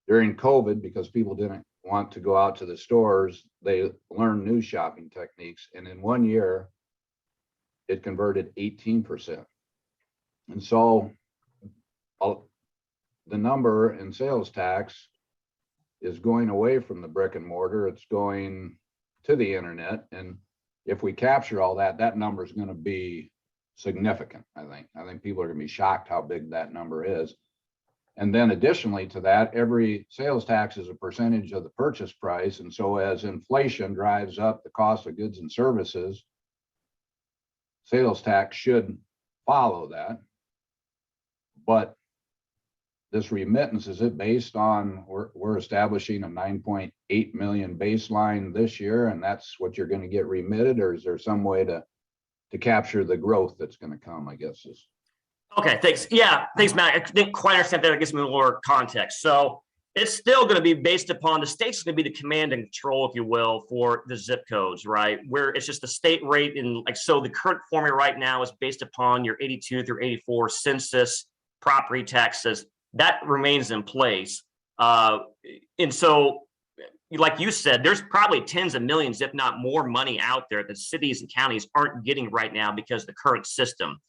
During COVID, because people didn't want to go out to the stores, they learned new shopping techniques. And in 1 year, it converted 18%. And so the number in sales tax is going away from the brick and mortar. It's going to the internet. And if we capture all that, that number is going to be significant. I think people are going to be shocked how big that number is. And then additionally to that, every sales tax is a percentage of the purchase price. And so as inflation drives up the cost of goods and services, sales tax should follow that. But this remittance, is it based on, we're establishing a 9.8 million baseline this year, and that's what you're going to get remitted, or is there some way to capture the growth that's going to come, I guess is. Okay, thanks. Yeah, thanks, Matt. I didn't quite understand that. It gives me more context. So it's still going to be based upon, the state's going to be the command and control, if you will, for the zip codes, right? Where it's just the state rate, and like, so the current formula right now is based upon your 82 through 84 census property taxes. That remains in place. And so, like you said, there's probably tens of millions, if not more, money out there that cities and counties aren't getting right now because of the current system.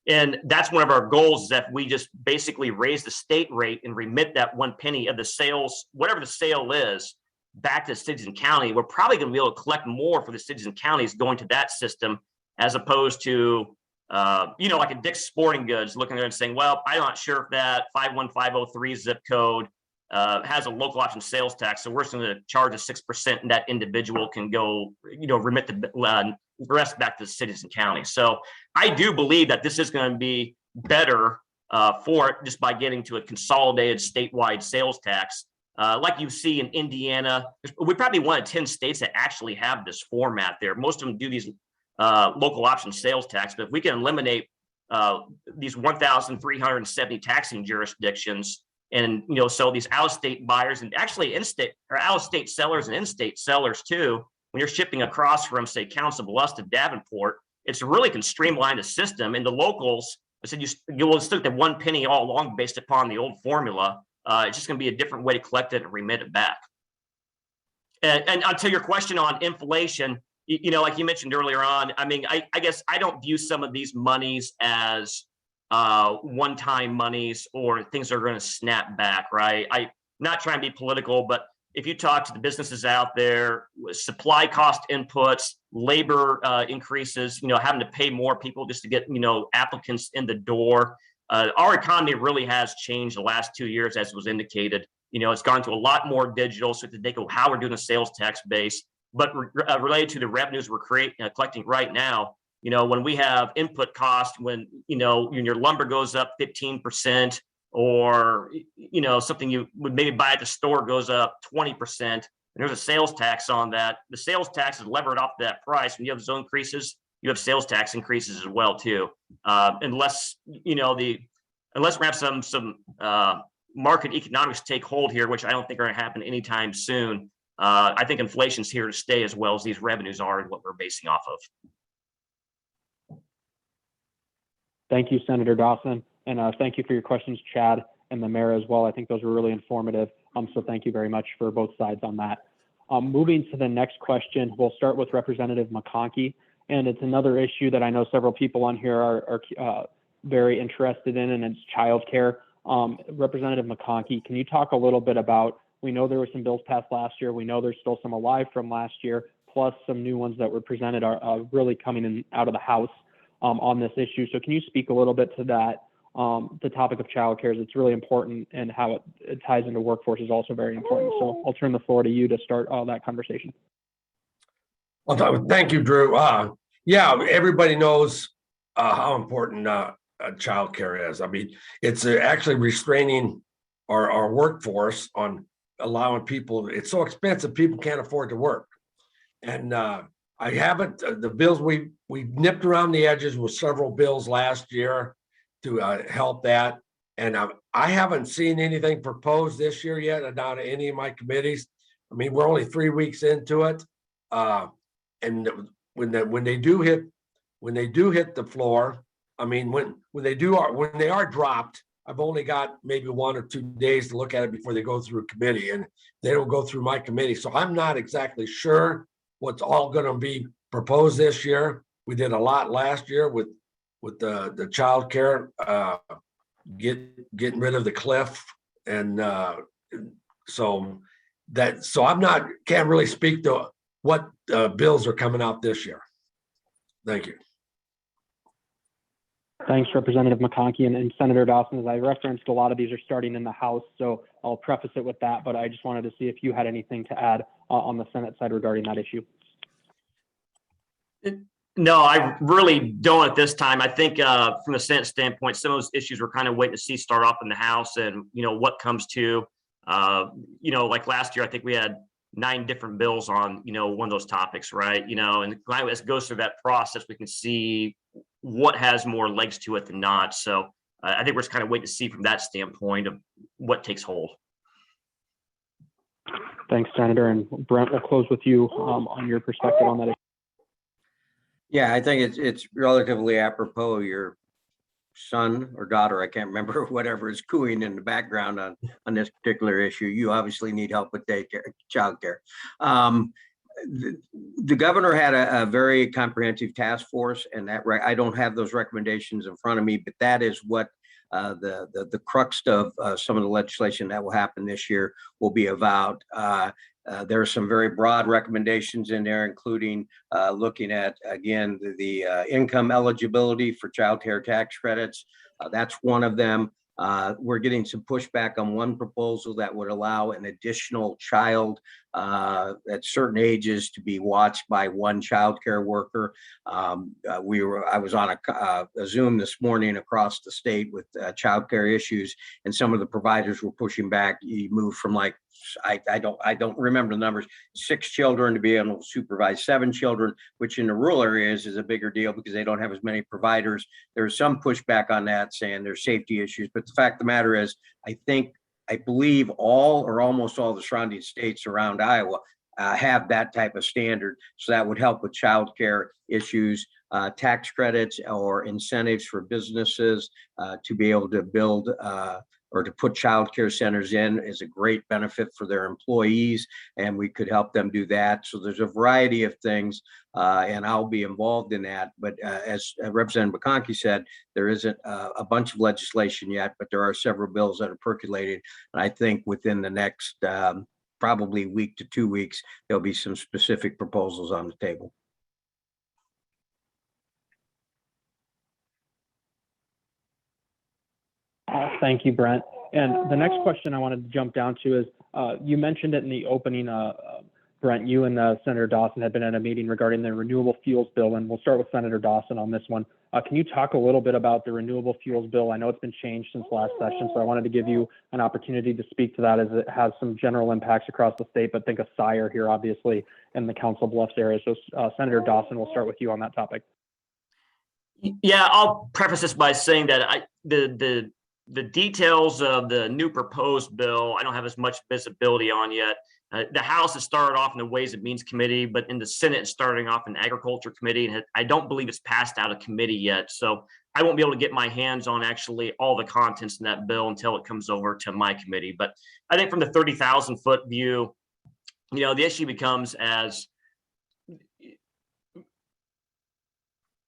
And that's one of our goals, is that we just basically raise the state rate and remit that 1 penny of the sales, whatever the sale is, back to the cities and county. We're probably going to be able to collect more for the cities and counties going to that system, as opposed to, like a Dick's Sporting Goods looking there and saying, well, I'm not sure if that 51503 zip code has a local option sales tax, so we're just going to charge a 6%, and that individual can go, remit the rest back to the cities and counties. So I do believe that this is going to be better for it, just by getting to a consolidated statewide sales tax, like you see in Indiana. We probably one of 10 states that actually have this format there. Most of them do these local option sales tax, but if we can eliminate these 1,370 taxing jurisdictions, and so these out-of-state buyers, and actually in-state or out-of-state sellers and in-state sellers too, when you're shipping across from, say, Council Bluffs to Davenport, it's really can streamline the system. And the locals, I said, you will stick to 1 penny all along based upon the old formula. It's just going to be a different way to collect it and remit it back. And to your question on inflation, like you mentioned earlier on, I mean, I guess I don't view some of these monies as one-time monies or things that are going to snap back, right? I'm not trying to be political, but if you talk to the businesses out there, supply cost inputs, labor increases, having to pay more people just to get, applicants in the door. Our economy really has changed the last 2 years, as was indicated. It's gone to a lot more digital, so to think of how we're doing a sales tax base. But related to the revenues we're collecting right now, You know, when we have input cost, when, you know, when your lumber goes up 15%, or, you know, something you would maybe buy at the store goes up 20%, and there's a sales tax on that. The sales tax is levered off that price. When you have zone increases, you have sales tax increases as well too. Unless, you know, unless we have some market economics take hold here, which I don't think are going to happen anytime soon. I think inflation's here to stay, as well as these revenues are and what we're basing off of. Thank you, Senator Dawson. And thank you for your questions, Chad, and the mayor as well. I think those were really informative. So thank you very much for both sides on that. Moving to the next question, we'll start with Representative McConkey. And it's another issue that I know several people on here are very interested in, and it's childcare. Representative McConkey, can you talk a little bit about, we know there were some bills passed last year. We know there's still some alive from last year, plus some new ones that were presented are really coming in out of the House on this issue. So can you speak a little bit to that? The topic of childcare is, it's really important, and how it ties into workforce is also very important. So I'll turn the floor to you to start that conversation. Well, thank you, Drew. Yeah, everybody knows how important childcare is. I mean, it's actually restraining our workforce on allowing people. It's so expensive, people can't afford to work. And I haven't, the bills, we nipped around the edges with several bills last year to help that. And I haven't seen anything proposed this year yet down to any of my committees. I mean, we're only 3 weeks into it. And when they do hit the floor, I mean, when they are dropped, I've only got maybe 1 or 2 days to look at it before they go through committee, and they don't go through my committee. So I'm not exactly sure what's all going to be proposed this year. We did a lot last year with the child care, getting rid of the cliff, and so I'm can't really speak to what bills are coming out this year. Thank you. Thanks, Representative McConkey. And Senator Dawson, as I referenced, a lot of these are starting in the House, so I'll preface it with that, but I just wanted to see if you had anything to add on the Senate side regarding that issue. No, I really don't at this time. I think from the Senate standpoint, some of those issues we're kind of waiting to see start off in the House, and, you know, what comes to, you know, like last year, I think we had 9 different bills on, you know, one of those topics, right? You know, and as it goes through that process, we can see what has more legs to it than not. So I think we're just kind of waiting to see from that standpoint of what takes hold. Thanks, Senator. And Brent, we'll close with you on your perspective on that issue. Yeah, I think it's relatively apropos. Your son or daughter, I can't remember, whatever is cooing in the background on this particular issue. You obviously need help with daycare, childcare. The governor had a very comprehensive task force, and that I don't have those recommendations in front of me, but that is what the crux of some of the legislation that will happen this year will be about. There are some very broad recommendations in there, including looking at, again, the income eligibility for child care tax credits. That's one of them. We're getting some pushback on one proposal that would allow an additional child at certain ages to be watched by one child care worker. I was on a Zoom this morning across the state with child care issues, and some of the providers were pushing back. You move from, like, I don't remember the numbers, 6 children to be able to supervise 7 children, which in the rural areas is a bigger deal because they don't have as many providers. There's some pushback on that, saying there's safety issues, but the fact of the matter is, I believe all or almost all the surrounding states around Iowa have that type of standard. So that would help with childcare issues, tax credits or incentives for businesses to be able to build or to put child care centers in is a great benefit for their employees, and we could help them do that. So there's a variety of things, and I'll be involved in that. But as Representative McConkey said, there isn't a bunch of legislation yet, but there are several bills that are percolating. And I think within the next probably week to 2 weeks, there'll be some specific proposals on the table. Thank you, Brent. And the next question I wanted to jump down to is, you mentioned it in the opening Brent, you and Senator Dawson had been at a meeting regarding the renewable fuels bill, and we'll start with Senator Dawson on this one. Can you talk a little bit about the renewable fuels bill? I know it's been changed since last session, so I wanted to give you an opportunity to speak to that as it has some general impacts across the state, but think of Sire here, obviously, in the Council Bluffs area. So Senator Dawson, we'll start with you on that topic. Yeah, I'll preface this by saying that the details of the new proposed bill, I don't have as much visibility on yet. The House has started off in the Ways and Means Committee, but in the Senate, it's starting off in Agriculture Committee, and I don't believe it's passed out of committee yet. So I won't be able to get my hands on actually all the contents in that bill until it comes over to my committee. But I think from the 30,000-foot view, you know, the issue becomes as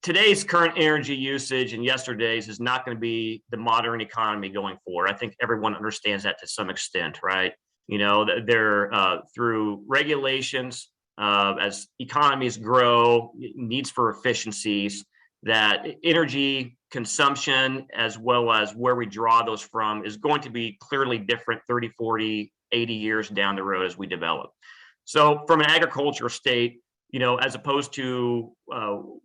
today's current energy usage and yesterday's is not going to be the modern economy going forward. I think everyone understands that to some extent, right? You know, they're through regulations, as economies grow, needs for efficiencies, that energy consumption, as well as where we draw those from, is going to be clearly different 30, 40, 80 years down the road as we develop. So from an agriculture state, you know, as opposed to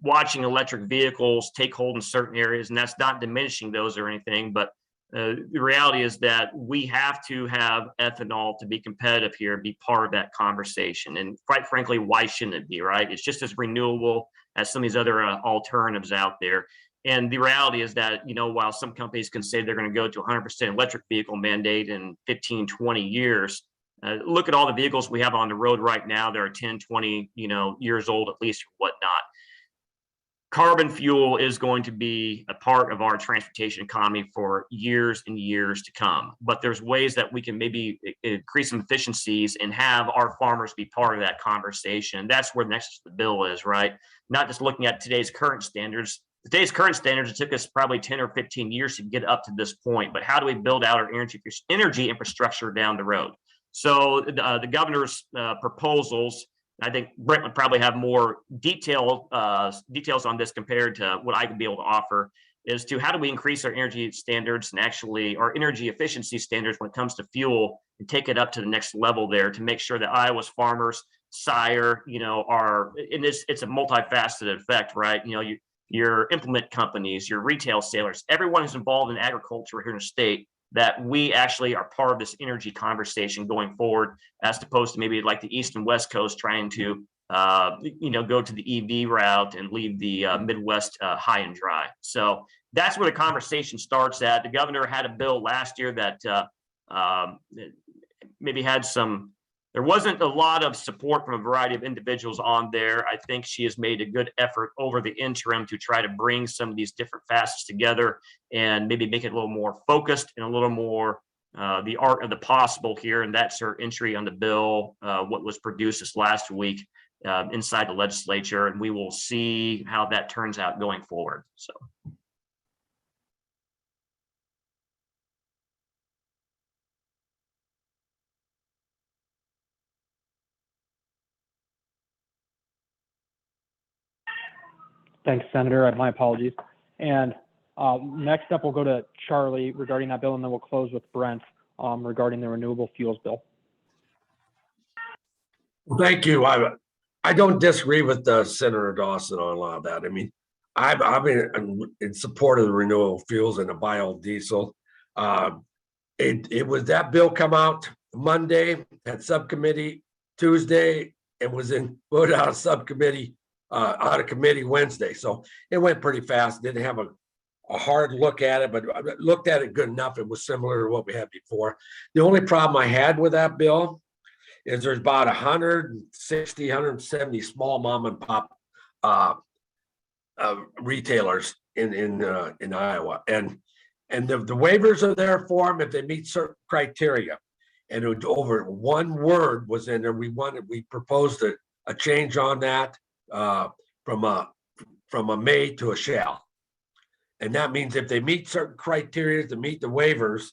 watching electric vehicles take hold in certain areas, and that's not diminishing those or anything, but the reality is that we have to have ethanol to be competitive here, be part of that conversation. And quite frankly, why shouldn't it be, right? It's just as renewable as some of these other alternatives out there. And the reality is that, you know, while some companies can say they're going to go to 100% electric vehicle mandate in 15, 20 years, look at all the vehicles we have on the road right now. They're 10, 20, you know, years old at least, or whatnot. Carbon fuel is going to be a part of our transportation economy for years and years to come. But there's ways that we can maybe increase some efficiencies and have our farmers be part of that conversation. That's where the next the bill is, right? Not just looking at today's current standards. Today's current standards, it took us probably 10 or 15 years to get up to this point. But how do we build out our energy infrastructure down the road? So the governor's proposals, I think Brent would probably have more details on this compared to what I could be able to offer, is to how do we increase our energy standards and actually our energy efficiency standards when it comes to fuel and take it up to the next level there to make sure that Iowa's farmers, Sire, you know, are in this, it's a multifaceted effect, right? You know, your implement companies, your retail sailors, everyone who's involved in agriculture here in the state, that we actually are part of this energy conversation going forward, as opposed to maybe like the East and West Coast trying to, you know, go to the EV route and leave the Midwest high and dry. So that's where the conversation starts at. The governor had a bill last year that maybe had some, there wasn't a lot of support from a variety of individuals on there. I think she has made a good effort over the interim to try to bring some of these different facets together and maybe make it a little more focused and a little more the art of the possible here. And that's her entry on the bill, what was produced this last week inside the legislature. And we will see how that turns out going forward. So. Thanks, Senator. My apologies. And next up, we'll go to Charlie regarding that bill, and then we'll close with Brent regarding the renewable fuels bill. Well, thank you. I don't disagree with Senator Dawson on a lot of that. I mean, I've been in support of the renewable fuels and the biodiesel. It was that bill come out Monday at subcommittee Tuesday and was voted out of subcommittee out of committee Wednesday. So it went pretty fast. Didn't have a hard look at it, but I looked at it good enough. It was similar to what we had before. The only problem I had with that bill is there's about 160, 170 small mom and pop retailers in Iowa. And the waivers are there for them if they meet certain criteria. And it was over one word was in there. We proposed a change on that from a may to a shall. And that means if they meet certain criteria to meet the waivers,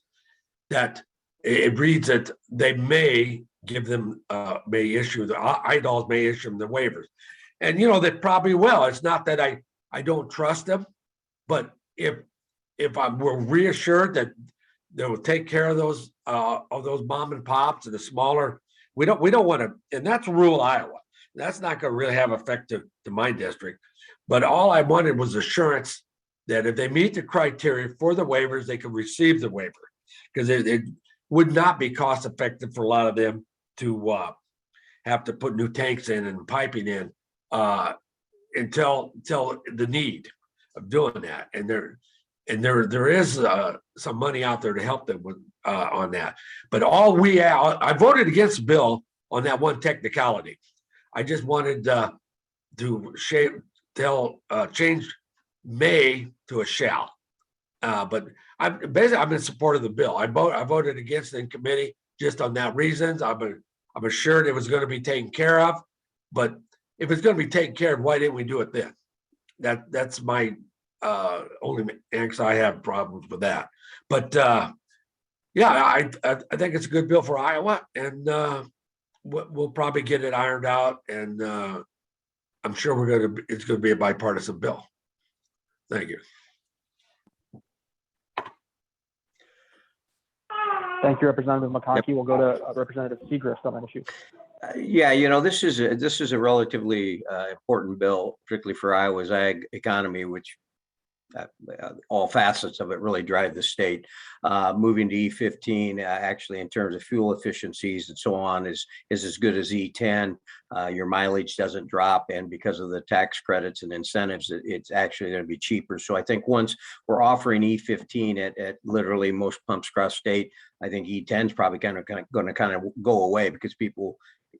that it reads that they may give them, may issue the IDOLs may issue them the waivers. And, you know, they probably will. It's not that I don't trust them, but if we're reassured that they will take care of those mom and pops and the smaller We don't want to, and that's rural Iowa. That's not going to really have effect to my district. But all I wanted was assurance that if they meet the criteria for the waivers, they can receive the waiver, because it would not be cost effective for a lot of them to have to put new tanks in and piping in until the need of doing that. And there is some money out there to help them with on that. But I voted against the bill on that one technicality. I just wanted to change may to a shall. But I'm in support of the bill. I voted against it in committee just on that reasons. I'm assured it was going to be taken care of. But if it's going to be taken care of, why didn't we do it then? That's my only answer. I have problems with that. But yeah, I think it's a good bill for Iowa, and we'll probably get it ironed out, and I'm sure it's going to be a bipartisan bill. Thank you. Thank you, Representative McConkey. We'll go to Representative Segrist on that issue. Yeah, this is a relatively important bill, particularly for Iowa's ag economy, which all facets of it really drive the state. Moving to E15, actually, in terms of fuel efficiencies and so on, is as good as E10. Your mileage doesn't drop, and because of the tax credits and incentives, it's actually going to be cheaper. So I think once we're offering E15 at literally most pumps across state, I think E10 is probably going to go away, because people,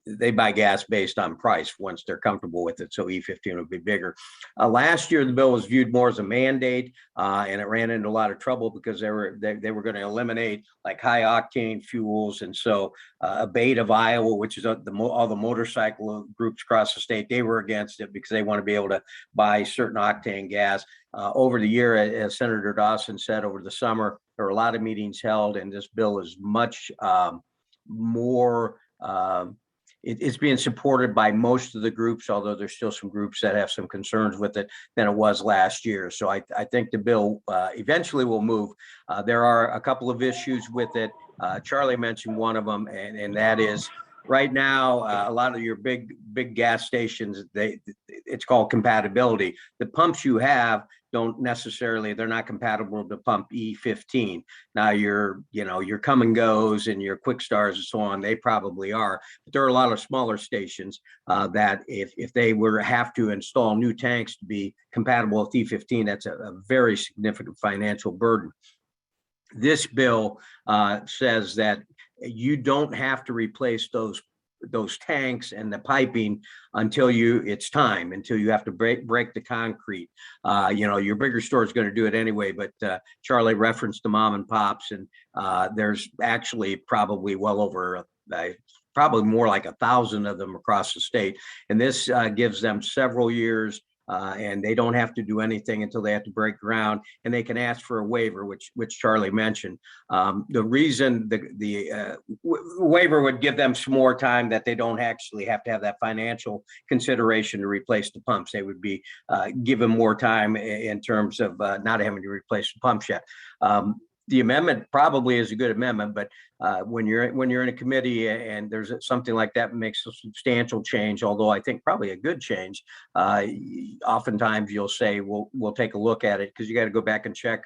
they buy gas based on price once they're comfortable with it. So E15 would be bigger. Last year, the bill was viewed more as a mandate, and it ran into a lot of trouble because they were going to eliminate like high octane fuels. And so Abate of Iowa, which is all the motorcycle groups across the state, they were against it because they want to be able to buy certain octane gas. Over the year, as Senator Dawson said, over the summer, there were a lot of meetings held, and this bill is much more it's being supported by most of the groups, although there's still some groups that have some concerns with it than it was last year. So I think the bill eventually will move. There are a couple of issues with it. Charlie mentioned one of them, and that is right now, a lot of your big gas stations, it's called compatibility. The pumps you have they're not compatible to pump E15. Now your come and goes and your quick stars and so on, they probably are. But there are a lot of smaller stations that if they were to have to install new tanks to be compatible with E15, that's a very significant financial burden. This bill says that you don't have to replace those tanks and the piping until you have to break the concrete. Your bigger store is going to do it anyway, but Charlie referenced the mom and pops, and there's actually probably well over probably more like 1,000 of them across the state, and this gives them several years. And they don't have to do anything until they have to break ground, and they can ask for a waiver, which Charlie mentioned. The reason the waiver would give them some more time, that they don't actually have to have that financial consideration to replace the pumps. They would be given more time in terms of not having to replace the pumps yet. The amendment probably is a good amendment, but when you're in a committee and there's something like that makes a substantial change, although I think probably a good change, oftentimes you'll say we'll take a look at it, because you got to go back and check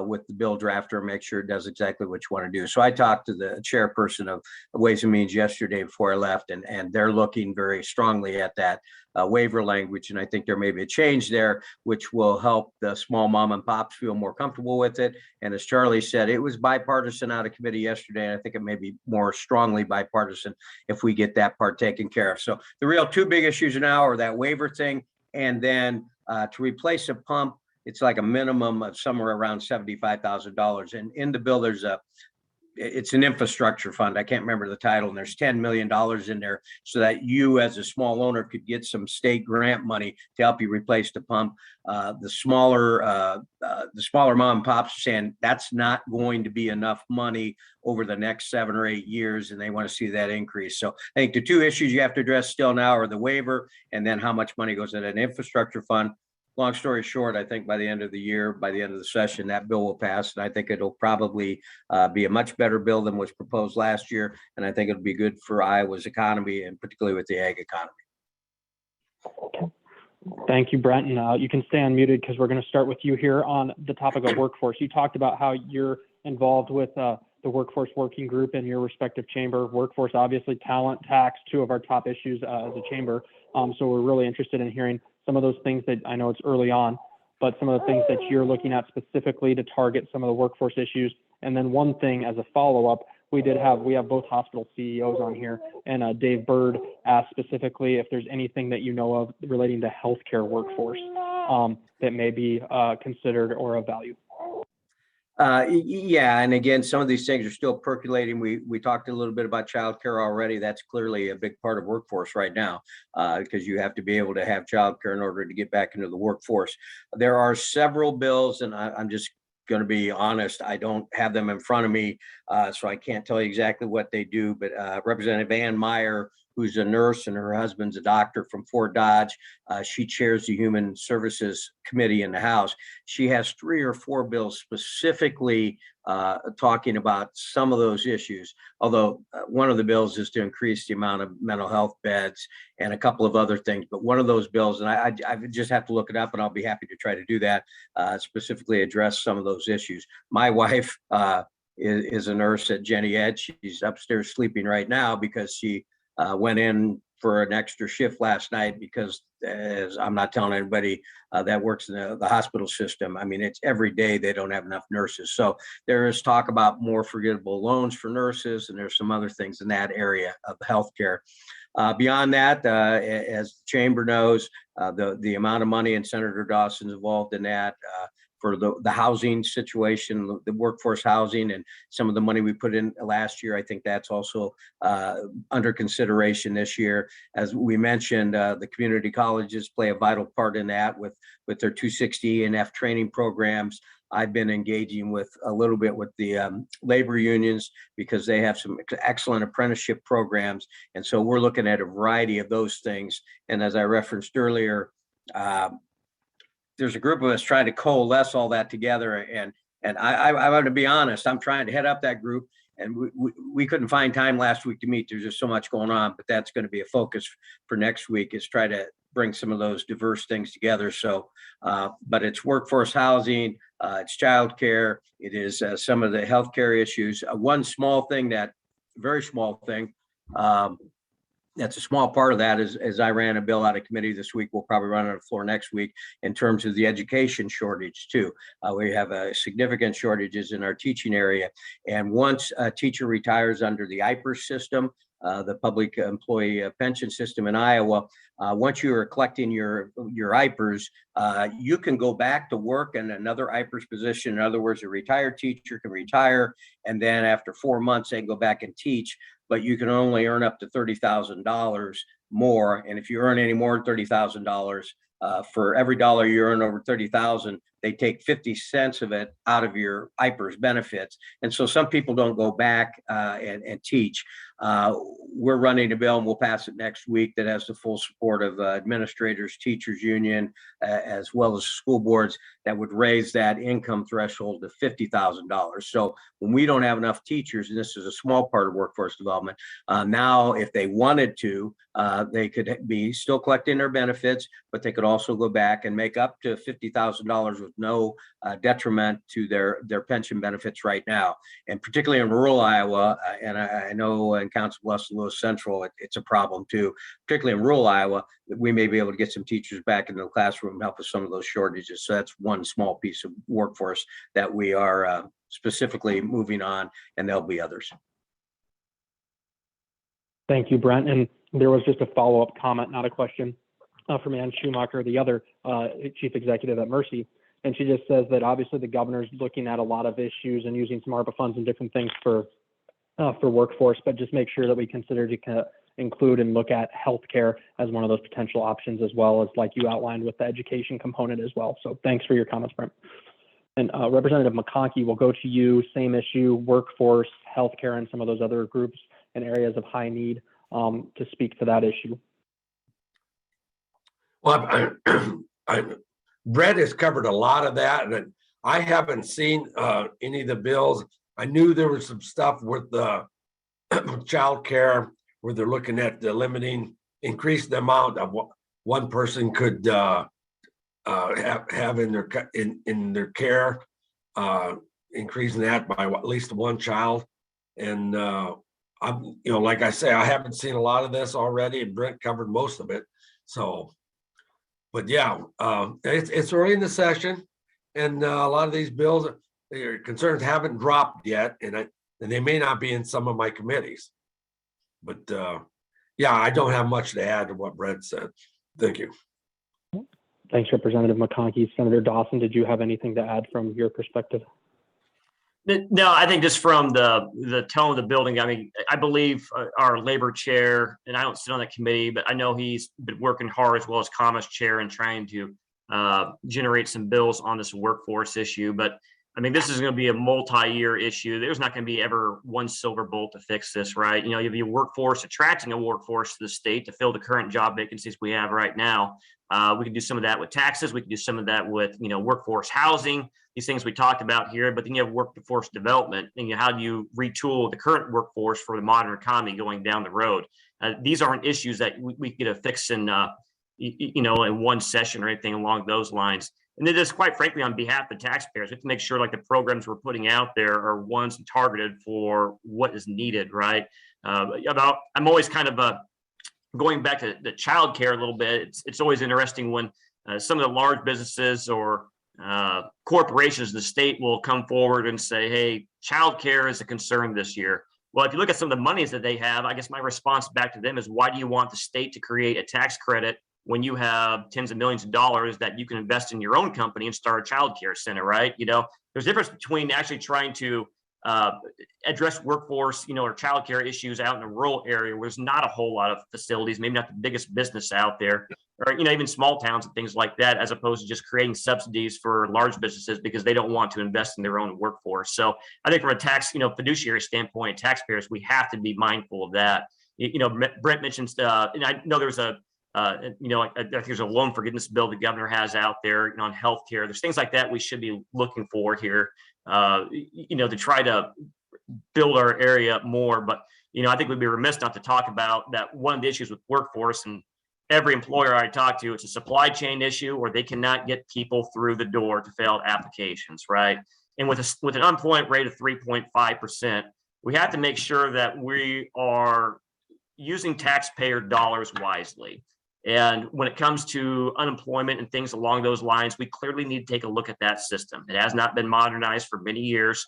with the bill drafter and make sure it does exactly what you want to do. So I talked to the chairperson of Ways and Means yesterday before I left, and they're looking very strongly at that waiver language, and I think there may be a change there which will help the small mom and pops feel more comfortable with it. And as Charlie said, it was bipartisan out of committee yesterday, and I think it may be more strongly bipartisan if we get that part taken care of. So the real two big issues now are that waiver thing, and then to replace a pump, it's like a minimum of somewhere around $75,000. And in the bill, it's an infrastructure fund. I can't remember the title, and there's $10 million in there so that you as a small owner could get some state grant money to help you replace the pump. The smaller mom and pops are saying that's not going to be enough money over the next 7 or 8 years, and they want to see that increase. So I think the two issues you have to address still now are the waiver, and then how much money goes in an infrastructure fund. long story short, I think by the end of the year, by the end of the session, that bill will pass. And I think it'll probably be a much better bill than was proposed last year. And I think it'll be good for Iowa's economy, and particularly with the ag economy. Thank you, Brent. And you can stay unmuted because we're going to start with you here on the topic of workforce. You talked about how you're involved with the workforce working group in your respective chamber. Workforce, obviously, talent, tax, two of our top issues as a chamber. So we're really interested in hearing some of those things that I know it's early on, but some of the things that you're looking at specifically to target some of the workforce issues. And then one thing as a follow-up, we have both hospital CEOs on here, and Dave Bird asked specifically if there's anything that you know of relating to healthcare workforce that may be considered or of value. Yeah, and again, some of these things are still percolating. We talked a little bit about childcare already. That's clearly a big part of workforce right now, because you have to be able to have childcare in order to get back into the workforce. There are several bills, and I'm just going to be honest, I don't have them in front of me, so I can't tell you exactly what they do. But Representative Ann Meyer, who's a nurse and her husband's a doctor from Fort Dodge, she chairs the Human Services Committee in the House. She has 3 or 4 bills specifically talking about some of those issues, although one of the bills is to increase the amount of mental health beds and a couple of other things. But one of those bills, and I just have to look it up, and I'll be happy to try to do that, specifically address some of those issues. My wife is a nurse at Jenny Ed. She's upstairs sleeping right now because she went in for an extra shift last night because, as I'm not telling anybody that works in the hospital system, I mean, it's every day they don't have enough nurses. So there is talk about more forgivable loans for nurses, and there's some other things in that area of healthcare. Beyond that, as the chamber knows, the amount of money, and Senator Dawson's involved in that, for the housing situation, the workforce housing, and some of the money we put in last year. I think that's also under consideration this year. As we mentioned, the community colleges play a vital part in that with their 260 and F training programs. I've been engaging with a little bit with the labor unions because they have some excellent apprenticeship programs. And so we're looking at a variety of those things. And as I referenced earlier, there's a group of us trying to coalesce all that together. And I want to be honest, I'm trying to head up that group, and we couldn't find time last week to meet. There's just so much going on, but that's going to be a focus for next week, is try to bring some of those diverse things together. So, but it's workforce housing, it's childcare, it is some of the healthcare issues. One small thing very small thing, that's a small part of that is I ran a bill out of committee this week. We'll probably run it on the floor next week in terms of the education shortage too. We have significant shortages in our teaching area. And once a teacher retires under the IPERS system, the public employee pension system in Iowa, once you are collecting your IPERS, you can go back to work in another IPERS position. In other words, a retired teacher can retire, and then after 4 months, they can go back and teach, but you can only earn up to $30,000 more. And if you earn any more than $30,000, for every dollar you earn over 30,000, they take 50 cents of it out of your IPERS benefits. And so some people don't go back and teach. We're running a bill, and we'll pass it next week, that has the full support of administrators, teachers union, as well as school boards, that would raise that income threshold to $50,000. So when we don't have enough teachers, and this is a small part of workforce development, now if they wanted to, they could be still collecting their benefits, but they could also go back and make up to $50,000 with no detriment to their pension benefits right now. And particularly in rural Iowa, and I know in Council Bluffs and Lewis Central, it's a problem too, particularly in rural Iowa, we may be able to get some teachers back into the classroom and help with some of those shortages. So that's one small piece of workforce that we are specifically moving on, and there'll be others. Thank you, Brent. And there was just a follow-up comment, not a question, from Ann Schumacher, the other chief executive at Mercy. And she just says that obviously the governor's looking at a lot of issues and using some ARPA funds and different things for workforce, but just make sure that we consider to include and look at healthcare as one of those potential options, as well as, like you outlined, with the education component as well. So thanks for your comments, Brent. And Representative McConkey, we'll go to you. Same issue: workforce, healthcare, and some of those other groups and areas of high need, to speak to that issue. Well, Brett has covered a lot of that, and I haven't seen any of the bills. I knew there was some stuff with the childcare where they're looking at the increase the amount of what one person could have in their care, increasing that by at least one child. And I'm, like I say, I haven't seen a lot of this already, and Brent covered most of it. So, but yeah, it's early in the session, and a lot of these bills, their concerns haven't dropped yet, and they may not be in some of my committees. But yeah, I don't have much to add to what Brent said. Thank you. Thanks, Representative McConkey. Senator Dawson, did you have anything to add from your perspective? No, I think just from the tone of the building, I mean, I believe our labor chair, and I don't sit on that committee, but I know he's been working hard as well as Commerce chair and trying to generate some bills on this workforce issue. But I mean, this is going to be a multi-year issue. There's not going to be ever one silver bullet to fix this, right? You have your workforce, attracting a workforce to the state to fill the current job vacancies we have right now. We can do some of that with taxes. We can do some of that with, workforce housing, these things we talked about here. But then you have workforce development, and how do you retool the current workforce for the modern economy going down the road? These aren't issues that we get a fix in, in one session or anything along those lines. And then just quite frankly, on behalf of the taxpayers, we have to make sure like the programs we're putting out there are ones targeted for what is needed, right? I'm always kind of going back to the child care a little bit. It's always interesting when some of the large businesses or corporations in the state will come forward and say, hey, child care is a concern this year. Well, if you look at some of the monies that they have, I guess my response back to them is, why do you want the state to create a tax credit when you have tens of millions of dollars that you can invest in your own company and start a child care center, right? There's a difference between actually trying to address workforce, or child care issues out in a rural area where there's not a whole lot of facilities, maybe not the biggest business out there, or, even small towns and things like that, as opposed to just creating subsidies for large businesses because they don't want to invest in their own workforce. So I think from a tax, fiduciary standpoint, taxpayers, we have to be mindful of that. Brent mentions, and I know there's I think there's a loan forgiveness bill the governor has out there on healthcare. There's things like that we should be looking for here, to try to build our area more. But, I think we'd be remiss not to talk about that one of the issues with workforce, and every employer I talk to, it's a supply chain issue where they cannot get people through the door to fill applications, right? And with an unemployment rate of 3.5%, we have to make sure that we are using taxpayer dollars wisely. And when it comes to unemployment and things along those lines, we clearly need to take a look at that system. It has not been modernized for many years.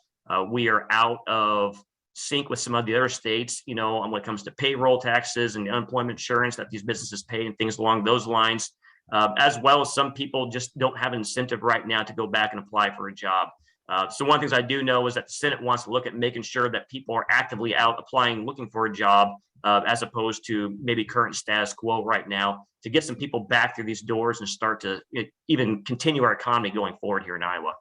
We are out of sync with some of the other states, on when it comes to payroll taxes and unemployment insurance that these businesses pay and things along those lines, as well as some people just don't have an incentive right now to go back and apply for a job. So one of the things I do know is that the Senate wants to look at making sure that people are actively out applying, looking for a job, as opposed to maybe current status quo right now, to get some people back through these doors and start to even continue our economy going forward here in Iowa.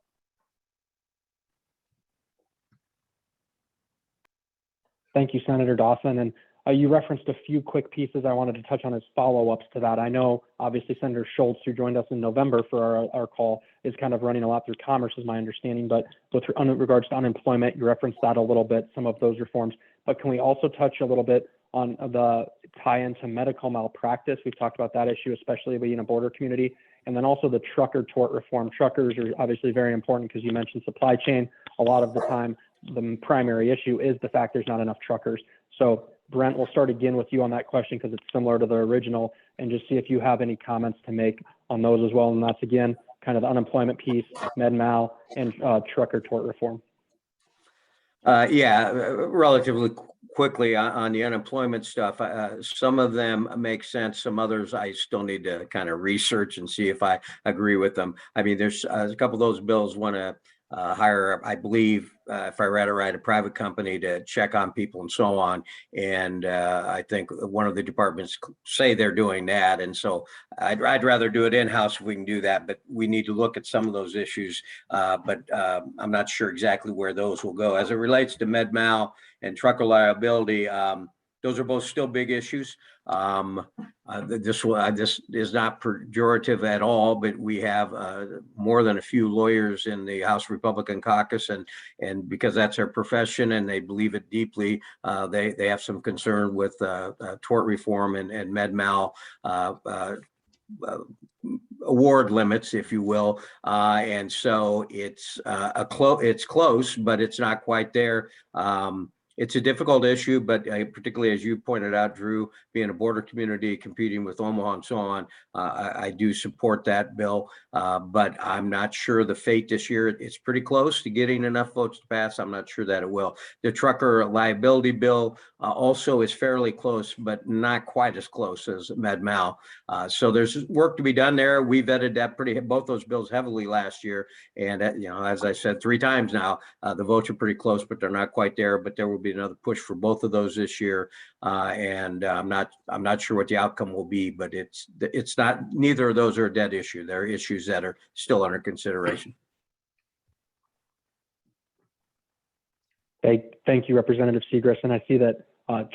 Thank you, Senator Dawson. And you referenced a few quick pieces I wanted to touch on as follow-ups to that. I know, obviously, Senator Schultz, who joined us in November for our call, is kind of running a lot through Commerce, is my understanding. But with regards to unemployment, you referenced that a little bit, some of those reforms. But can we also touch a little bit on the tie-in to medical malpractice? We've talked about that issue, especially being a border community. And then also the trucker tort reform. Truckers are obviously very important because you mentioned supply chain. A lot of the time, the primary issue is the fact there's not enough truckers. So Brent, we'll start again with you on that question because it's similar to the original, and just see if you have any comments to make on those as well. And that's, again, kind of the unemployment piece, med mal, and trucker tort reform. Yeah, relatively quickly on the unemployment stuff. Some of them make sense. Some others I still need to kind of research and see if I agree with them. I mean, there's a couple of those bills want to hire, I believe, if I read it right, a private company to check on people and so on. And I think one of the departments say they're doing that. And so I'd rather do it in-house if we can do that, but we need to look at some of those issues. But I'm not sure exactly where those will go. As it relates to med mal and trucker liability, those are both still big issues. This is not pejorative at all, but we have more than a few lawyers in the House Republican caucus, and because that's their profession and they believe it deeply, they have some concern with tort reform and med mal award limits, if you will, and so it's close, but it's not quite there. It's a difficult issue, but particularly as you pointed out, Drew, being a border community, competing with Omaha and so on, I do support that bill, but I'm not sure the fate this year. It's pretty close to getting enough votes to pass. I'm not sure that it will. The trucker liability bill also is fairly close, but not quite as close as med mal. So there's work to be done there. We vetted that both those bills heavily last year, and as I said 3 times now, the votes are pretty close, but they're not quite there. But there will be another push for both of those this year, and I'm not sure what the outcome will be, but it's not, neither of those are a dead issue. They're issues that are still under consideration. Thank you, Representative Segrist. And I see that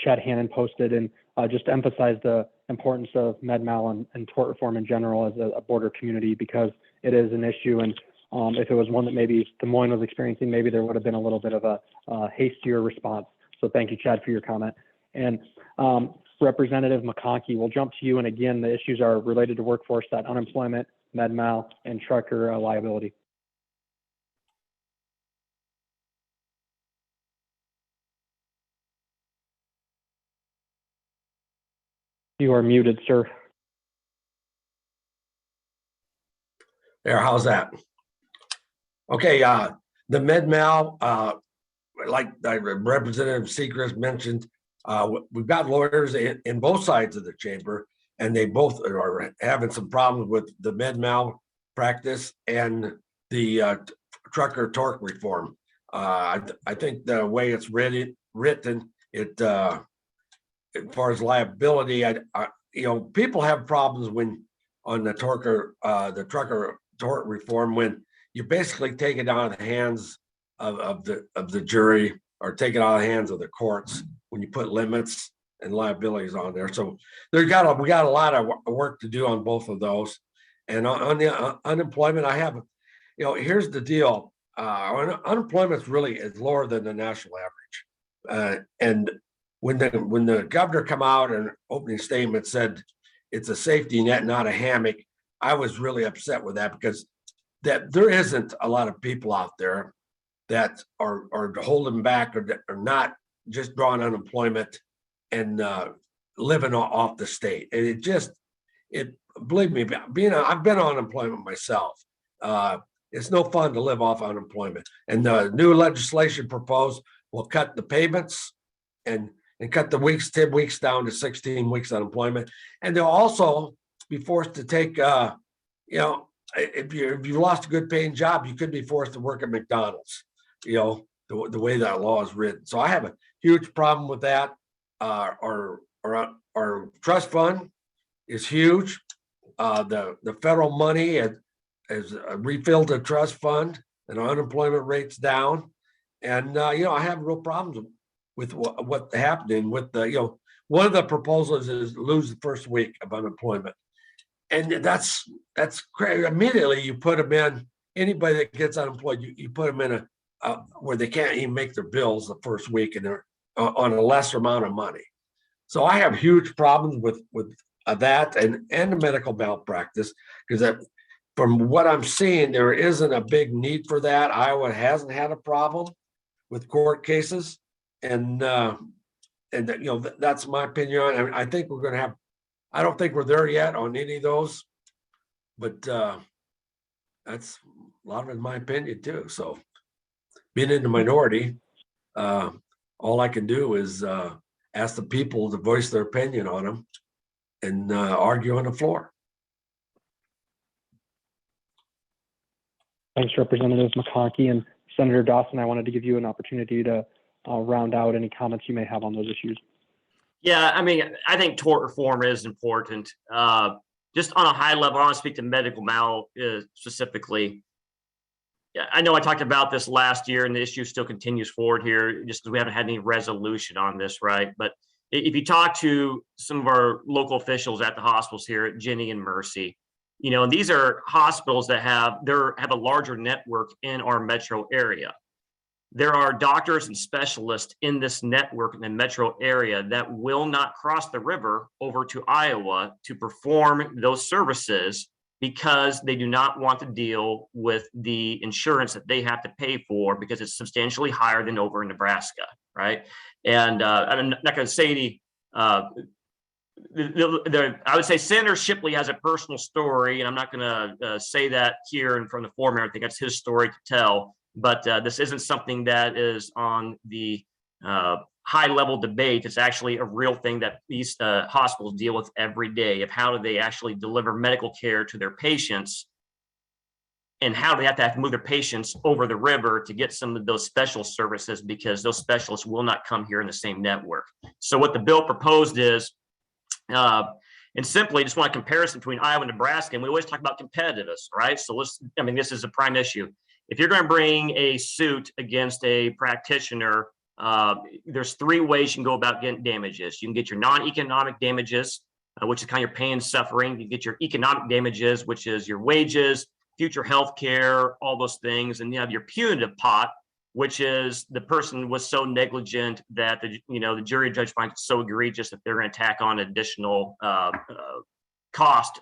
Chad Hannon posted and just emphasized the importance of med mal and tort reform in general as a border community, because it is an issue. And if it was one that maybe Des Moines was experiencing, maybe there would have been a little bit of a hastier response. So thank you, Chad, for your comment. And Representative McConkey, we'll jump to you. And again, the issues are related to workforce, that unemployment, med mal, and trucker liability. You are muted, sir. There, how's that? Okay, the med mal, like Representative Segrist mentioned, we've got lawyers in both sides of the chamber, and they both are having some problems with the med mal practice and the trucker tort reform. I think the way it's written, as far as liability, people have problems when on the trucker tort reform, when you basically take it out of the hands of the jury, or take it out of the hands of the courts when you put limits and liabilities on there. So we got a lot of work to do on both of those. And on the unemployment, here's the deal. Unemployment really is lower than the national average. And when the governor come out and opening statement said it's a safety net, not a hammock, I was really upset with that, because that there isn't a lot of people out there that are holding back or not just drawing unemployment and living off the state. And believe me, I've been on unemployment myself. It's no fun to live off unemployment. And the new legislation proposed will cut the payments and cut the 10 weeks down to 16 weeks unemployment. And they'll also be forced to take, if you lost a good paying job, you could be forced to work at McDonald's, the way that law is written. So I have a huge problem with that. Our trust fund is huge. The federal money has refilled the trust fund, and our unemployment rate's down. And, I have real problems with what's happening with one of the proposals is lose the first week of unemployment. And that's crazy. Immediately you put them in, anybody that gets unemployed, you put them in where they can't even make their bills the first week, and they're on a lesser amount of money. So I have huge problems with that and the medical malpractice, because from what I'm seeing, there isn't a big need for that. Iowa hasn't had a problem with court cases, and that's my opinion on it. I think we're going to have. I don't think we're there yet on any of those, but that's a lot of it, in my opinion, too. So being in the minority, all I can do is ask the people to voice their opinion on them and argue on the floor. Thanks, Representative McConkey. And Senator Dawson, I wanted to give you an opportunity to round out any comments you may have on those issues. Yeah, I think tort reform is important. Just on a high level, I want to speak to medical mal specifically. Yeah, I know I talked about this last year, and the issue still continues forward here, just because we haven't had any resolution on this, right? But if you talk to some of our local officials at the hospitals here at Jenny and Mercy, you know, these are hospitals that have a larger network in our metro area. There are doctors and specialists in this network in the metro area that will not cross the river over to Iowa to perform those services because they do not want to deal with the insurance that they have to pay for because it's substantially higher than over in Nebraska, right? And I'm not going to say any. I would say Senator Shipley has a personal story, and I'm not going to say that here in front of the forum. I think that's his story to tell. But this isn't something that is on the high level debate. It's actually a real thing that these hospitals deal with every day of how do they actually deliver medical care to their patients, and how do they have to move their patients over the river to get some of those special services because those specialists will not come here in the same network. So what the bill proposed is, and simply just want a comparison between Iowa and Nebraska, and we always talk about competitiveness, right? So this is a prime issue. If you're going to bring a suit against a practitioner, there's three ways you can go about getting damages. You can get your non-economic damages, which is kind of your pain and suffering. You can get your economic damages, which is your wages, future health care, all those things. And you have your punitive pot, which is the person was so negligent that the jury judge finds it so egregious that they're going to tack on additional cost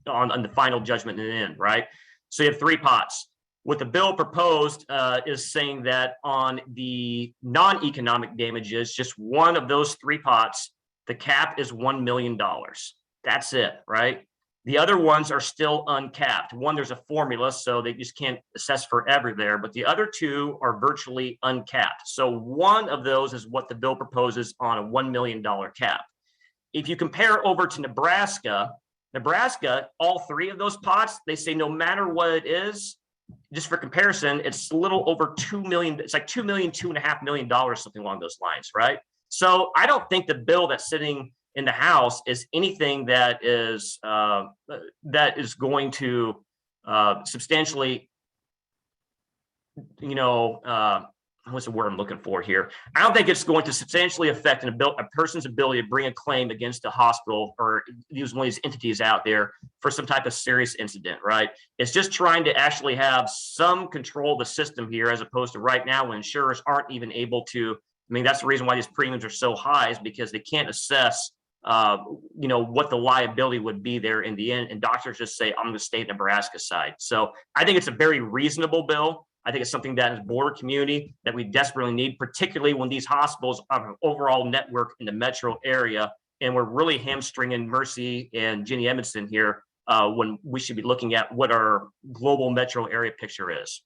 on the final judgment in the end, right? So you have three pots. What the bill proposed is saying that on the non-economic damages, just one of those three pots, the cap is $1 million. That's it, right? The other ones are still uncapped. One, there's a formula, so they just can't assess forever there, but the other two are virtually uncapped. So one of those is what the bill proposes on a $1 million cap. If you compare over to Nebraska, all three of those pots, they say no matter what it is, just for comparison, it's a little over 2 million. It's like $2.5 million, something along those lines, right? So I don't think the bill that's sitting in the House is anything that is going to substantially, what's the word I'm looking for here? I don't think it's going to substantially affect a person's ability to bring a claim against a hospital or use one of these entities out there for some type of serious incident, right? It's just trying to actually have some control of the system here, as opposed to right now when insurers aren't even able to. I mean, that's the reason why these premiums are so high, is because they can't assess what the liability would be there in the end. And doctors just say, I'm going to stay Nebraska side. So I think it's a very reasonable bill. I think it's something that is border community that we desperately need, particularly when these hospitals are an overall network in the metro area. And we're really hamstringing Mercy and Jenny Edmondson here when we should be looking at what our global metro area picture is.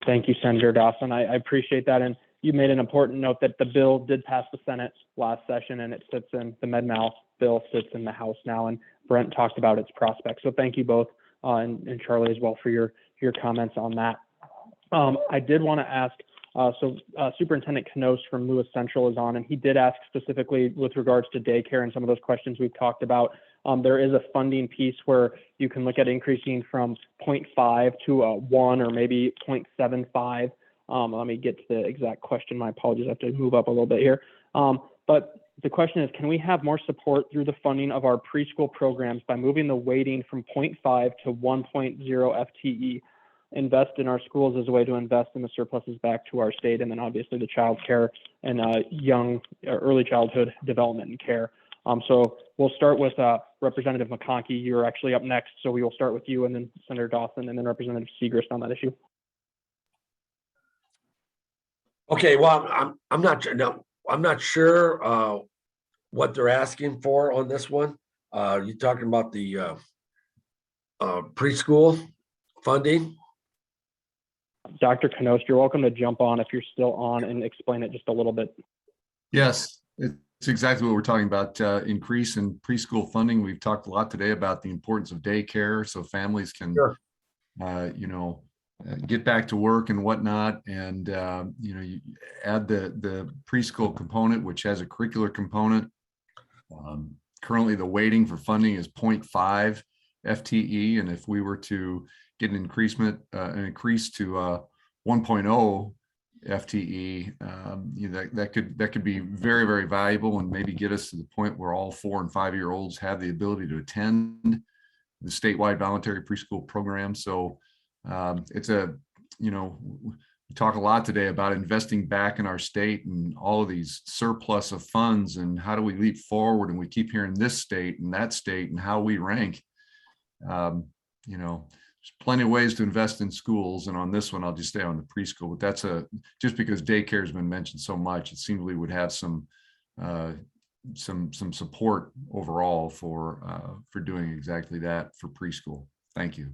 Thank you, Senator Dawson. I appreciate that. And you made an important note that the bill did pass the Senate last session, and it sits in the Med-Mal bill sits in the House now. And Brent talked about its prospects. So thank you both. And Charlie as well for your comments on that. I did want to ask, Superintendent Knos from Lewis Central is on, and he did ask specifically with regards to daycare and some of those questions we've talked about. There is a funding piece where you can look at increasing from 0.5 to 1 or maybe 0.75. Let me get to the exact question. My apologies, I have to move up a little bit here. But the question is, can we have more support through the funding of our preschool programs by moving the weighting from 0.5 to 1.0 FTE? Invest in our schools as a way to invest in the surpluses back to our state, and then obviously the child care and early childhood development and care. So we'll start with Representative McConkey. You're actually up next, so we will start with you, and then Senator Dawson, and then Representative Segrist on that issue. Okay, well, I'm not sure what they're asking for on this one. You talking about the preschool funding? Dr. Knost, you're welcome to jump on if you're still on and explain it just a little bit. Yes, it's exactly what we're talking about, increase in preschool funding. We've talked a lot today about the importance of daycare so families can, Sure. Get back to work and whatnot. And, you add the preschool component, which has a curricular component. Currently, the weighting for funding is 0.5 FTE. And if we were to get an increase to 1.0 FTE. That could be very, very valuable and maybe get us to the point where all 4 and 5 year olds have the ability to attend the statewide voluntary preschool program. So it's we talk a lot today about investing back in our state and all of these surplus of funds and how do we leap forward, and we keep hearing this state and that state and how we rank. There's plenty of ways to invest in schools, and on this one I'll just stay on the preschool, but that's just because daycare has been mentioned so much, it seems we would have some support overall for doing exactly that for preschool. Thank you.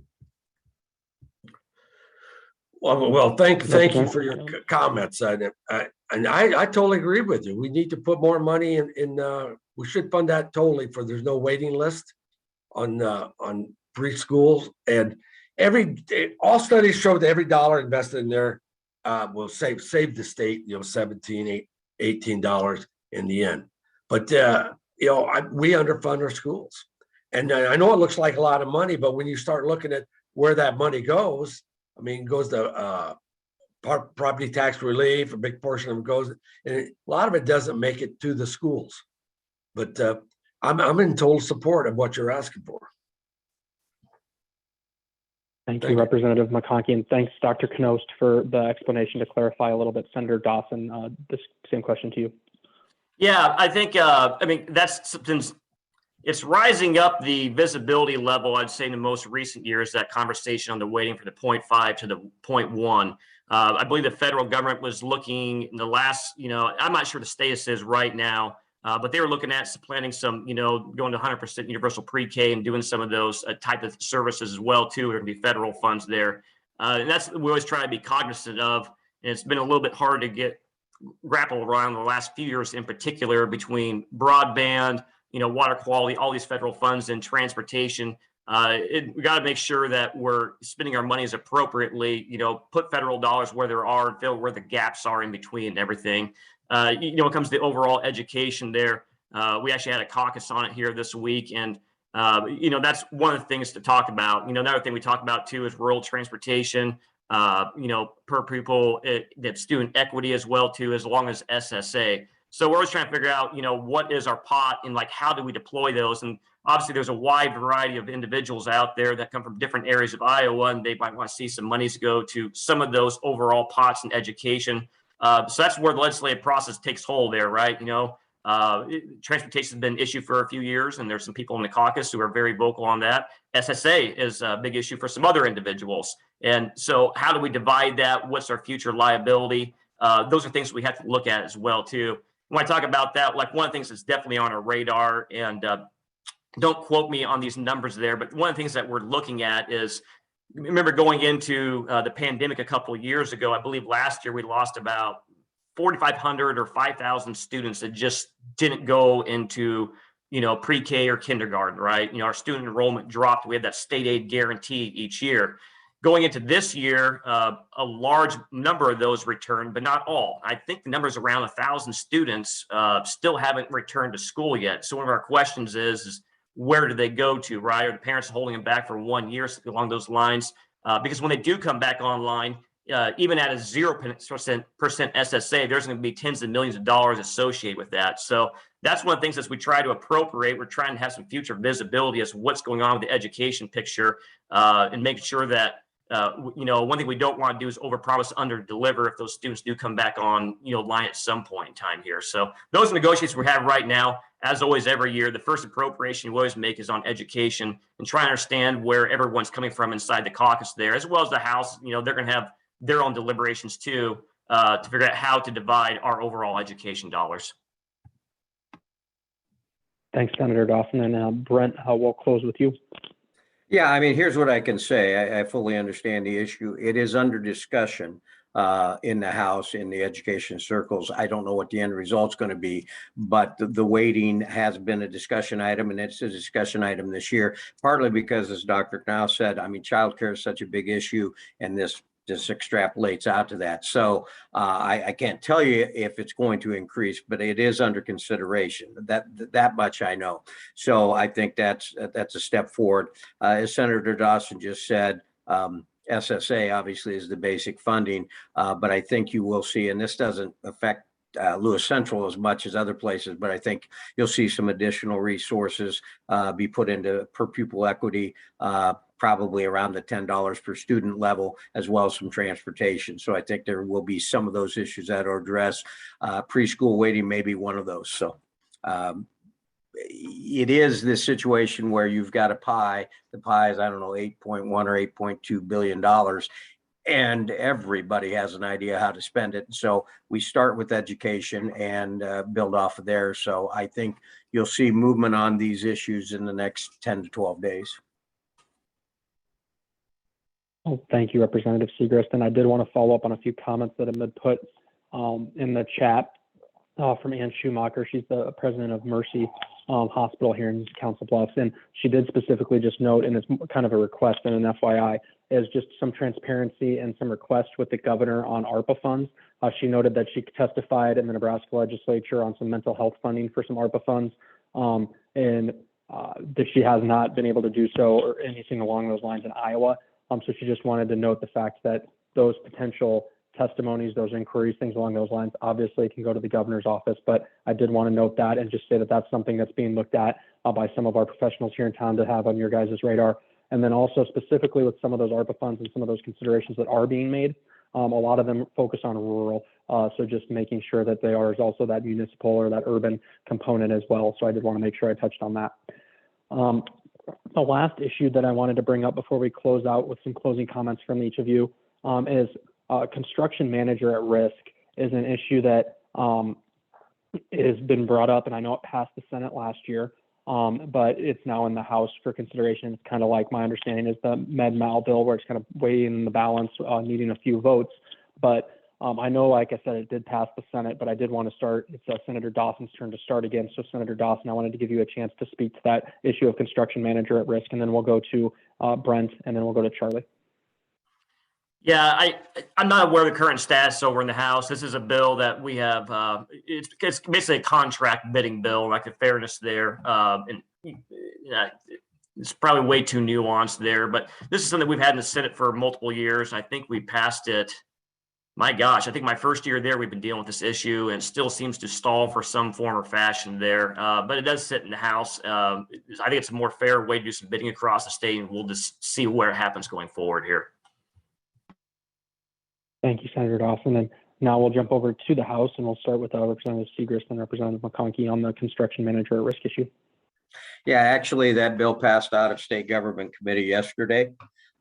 Well, thank you for your comments. And I totally agree with you. We need to put more money in we should fund that totally for there's no waiting list on preschools. And all studies show that every dollar invested in there will save the state, $17, $18 in the end. But we underfund our schools. And I know it looks like a lot of money, but when you start looking at where that money goes, I mean, it goes to property tax relief, a big portion of it goes, and a lot of it doesn't make it to the schools. But I'm in total support of what you're asking for. Thank you, Representative McConkey, and thanks, Dr. Knost, for the explanation to clarify a little bit. Senator Dawson, this same question to you. Yeah, I think, it's rising up the visibility level, I'd say, in the most recent years, that conversation on the waiting for the 0.5 to the 0.1. I believe the federal government was looking in the last, I'm not sure the status is right now, but they were looking at supplanting some, going to 100% universal pre-K and doing some of those type of services as well, too. There can be federal funds there. And that's what we always try to be cognizant of. And it's been a little bit hard to grapple around the last few years in particular between broadband, water quality, all these federal funds, and transportation. We got to make sure that we're spending our monies appropriately, put federal dollars where there are and fill where the gaps are in between and everything. When it comes to the overall education there, we actually had a caucus on it here this week. And, that's one of the things to talk about. Another thing we talk about too is rural transportation, per pupil, that's student equity as well too, as long as SSA. So we're always trying to figure out, what is our pot and how do we deploy those? And obviously there's a wide variety of individuals out there that come from different areas of Iowa, and they might want to see some monies go to some of those overall pots in education. So that's where the legislative process takes hold there, right? Transportation has been an issue for a few years, and there's some people in the caucus who are very vocal on that. SSA is a big issue for some other individuals. And so how do we divide that? What's our future liability? Those are things we have to look at as well, too. When I talk about that, one of the things that's definitely on our radar, and don't quote me on these numbers there, but one of the things that we're looking at is, remember going into the pandemic a couple of years ago, I believe last year we lost about 4,500 or 5,000 students that just didn't go into, pre-K or kindergarten, right? Our student enrollment dropped. We had that state aid guarantee each year. Going into this year, a large number of those returned, but not all. I think the number is around 1,000 students still haven't returned to school yet. So one of our questions is where do they go to, right? Are the parents holding them back for 1 year, something along those lines? Because when they do come back online, even at a 0% SSA, there's going to be tens of millions of dollars associated with that. So that's one of the things as we try to appropriate. We're trying to have some future visibility as to what's going on with the education picture, and making sure that one thing we don't want to do is overpromise, under-deliver if those students do come back on, line at some point in time here. So those are negotiations we have right now. As always, every year, the first appropriation you always make is on education, and try to understand where everyone's coming from inside the caucus there, as well as the House. They're going to have their own deliberations too, to figure out how to divide our overall education dollars. Thanks, Senator Dawson. And Brent, we'll close with you. Yeah, I mean, here's what I can say. I fully understand the issue. It is under discussion in the House, in the education circles. I don't know what the end result's going to be, but the weighting has been a discussion item, and it's a discussion item this year, partly because, as Dr. Knost said, I mean, childcare is such a big issue, and this extrapolates out to that. So I can't tell you if it's going to increase, but it is under consideration. That much I know. So I think that's a step forward. As Senator Dawson just said, SSA obviously is the basic funding, but I think you will see, and this doesn't affect Lewis Central as much as other places, but I think you'll see some additional resources be put into per pupil equity, probably around the $10 per student level, as well as some transportation. So I think there will be some of those issues that are addressed. Preschool waiting may be one of those. So it is this situation where you've got a pie. The pie is, I don't know, 8.1 or $8.2 billion. And everybody has an idea how to spend it. So we start with education and build off of there. So I think you'll see movement on these issues in the next 10 to 12 days. Well, thank you, Representative Segrist. And I did want to follow up on a few comments that have been put in the chat from Ann Schumacher. She's the president of Mercy Hospital here in Council Bluffs. And she did specifically just note, and it's kind of a request and an FYI, is just some transparency and some requests with the governor on ARPA funds. She noted that she testified in the Nebraska legislature on some mental health funding for some ARPA funds, and that she has not been able to do so or anything along those lines in Iowa. So she just wanted to note the fact that those potential testimonies, those inquiries, things along those lines, obviously can go to the governor's office. But I did want to note that and just say that that's something that's being looked at by some of our professionals here in town to have on your guys' radar. And then also specifically with some of those ARPA funds and some of those considerations that are being made, a lot of them focus on rural. So just making sure that there is also that municipal or that urban component as well. So I did want to make sure I touched on that. The last issue that I wanted to bring up before we close out with some closing comments from each of you is construction manager at risk is an issue that has been brought up, and I know it passed the Senate last year, but it's now in the House for consideration. It's kind of like my understanding is the Med-Mal bill, where it's kind of weighing in the balance, needing a few votes. But I know, like I said, it did pass the Senate, but I did want to start. It's Senator Dawson's turn to start again. So Senator Dawson, I wanted to give you a chance to speak to that issue of construction manager at risk, and then we'll go to Brent, and then we'll go to Charlie. Yeah, I'm not aware of the current status over in the House. This is a bill that we have. It's basically a contract bidding bill, like the fairness there. And it's probably way too nuanced there, but this is something we've had in the Senate for multiple years. I think we passed it. My gosh, I think my first year there, we've been dealing with this issue, and it still seems to stall for some form or fashion there. But it does sit in the House. I think it's a more fair way to do some bidding across the state, and we'll just see where it happens going forward here. Thank you, Senator Dawson. And now we'll jump over to the House, and we'll start with Representative Segrist and Representative McConkey on the construction manager at risk issue. Yeah, actually, that bill passed out of State Government Committee yesterday.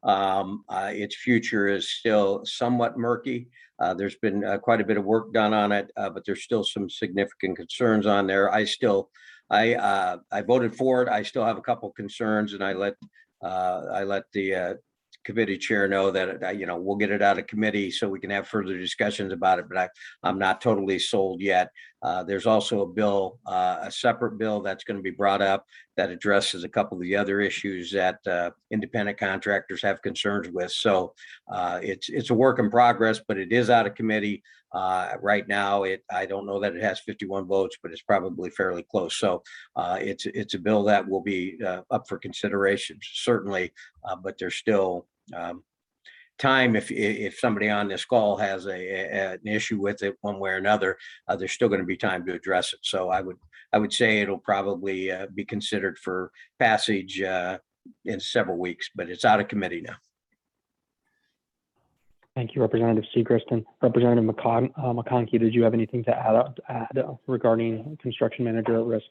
Its future is still somewhat murky. There's been quite a bit of work done on it, but there's still some significant concerns on there. I voted for it. I still have a couple concerns, and I let the committee chair know that we'll get it out of committee so we can have further discussions about it, but I'm not totally sold yet. There's also a bill, a separate bill that's going to be brought up that addresses a couple of the other issues that independent contractors have concerns with. So it's a work in progress, but it is out of committee right now. I don't know that it has 51 votes, but it's probably fairly close. So it's a bill that will be up for consideration, certainly, but there's still time. If somebody on this call has an issue with it one way or another, there's still going to be time to address it. So I would say it'll probably be considered for passage in several weeks, but it's out of committee now. Thank you, Representative Segrist. And Representative McConkey, did you have anything to add regarding construction manager at risk?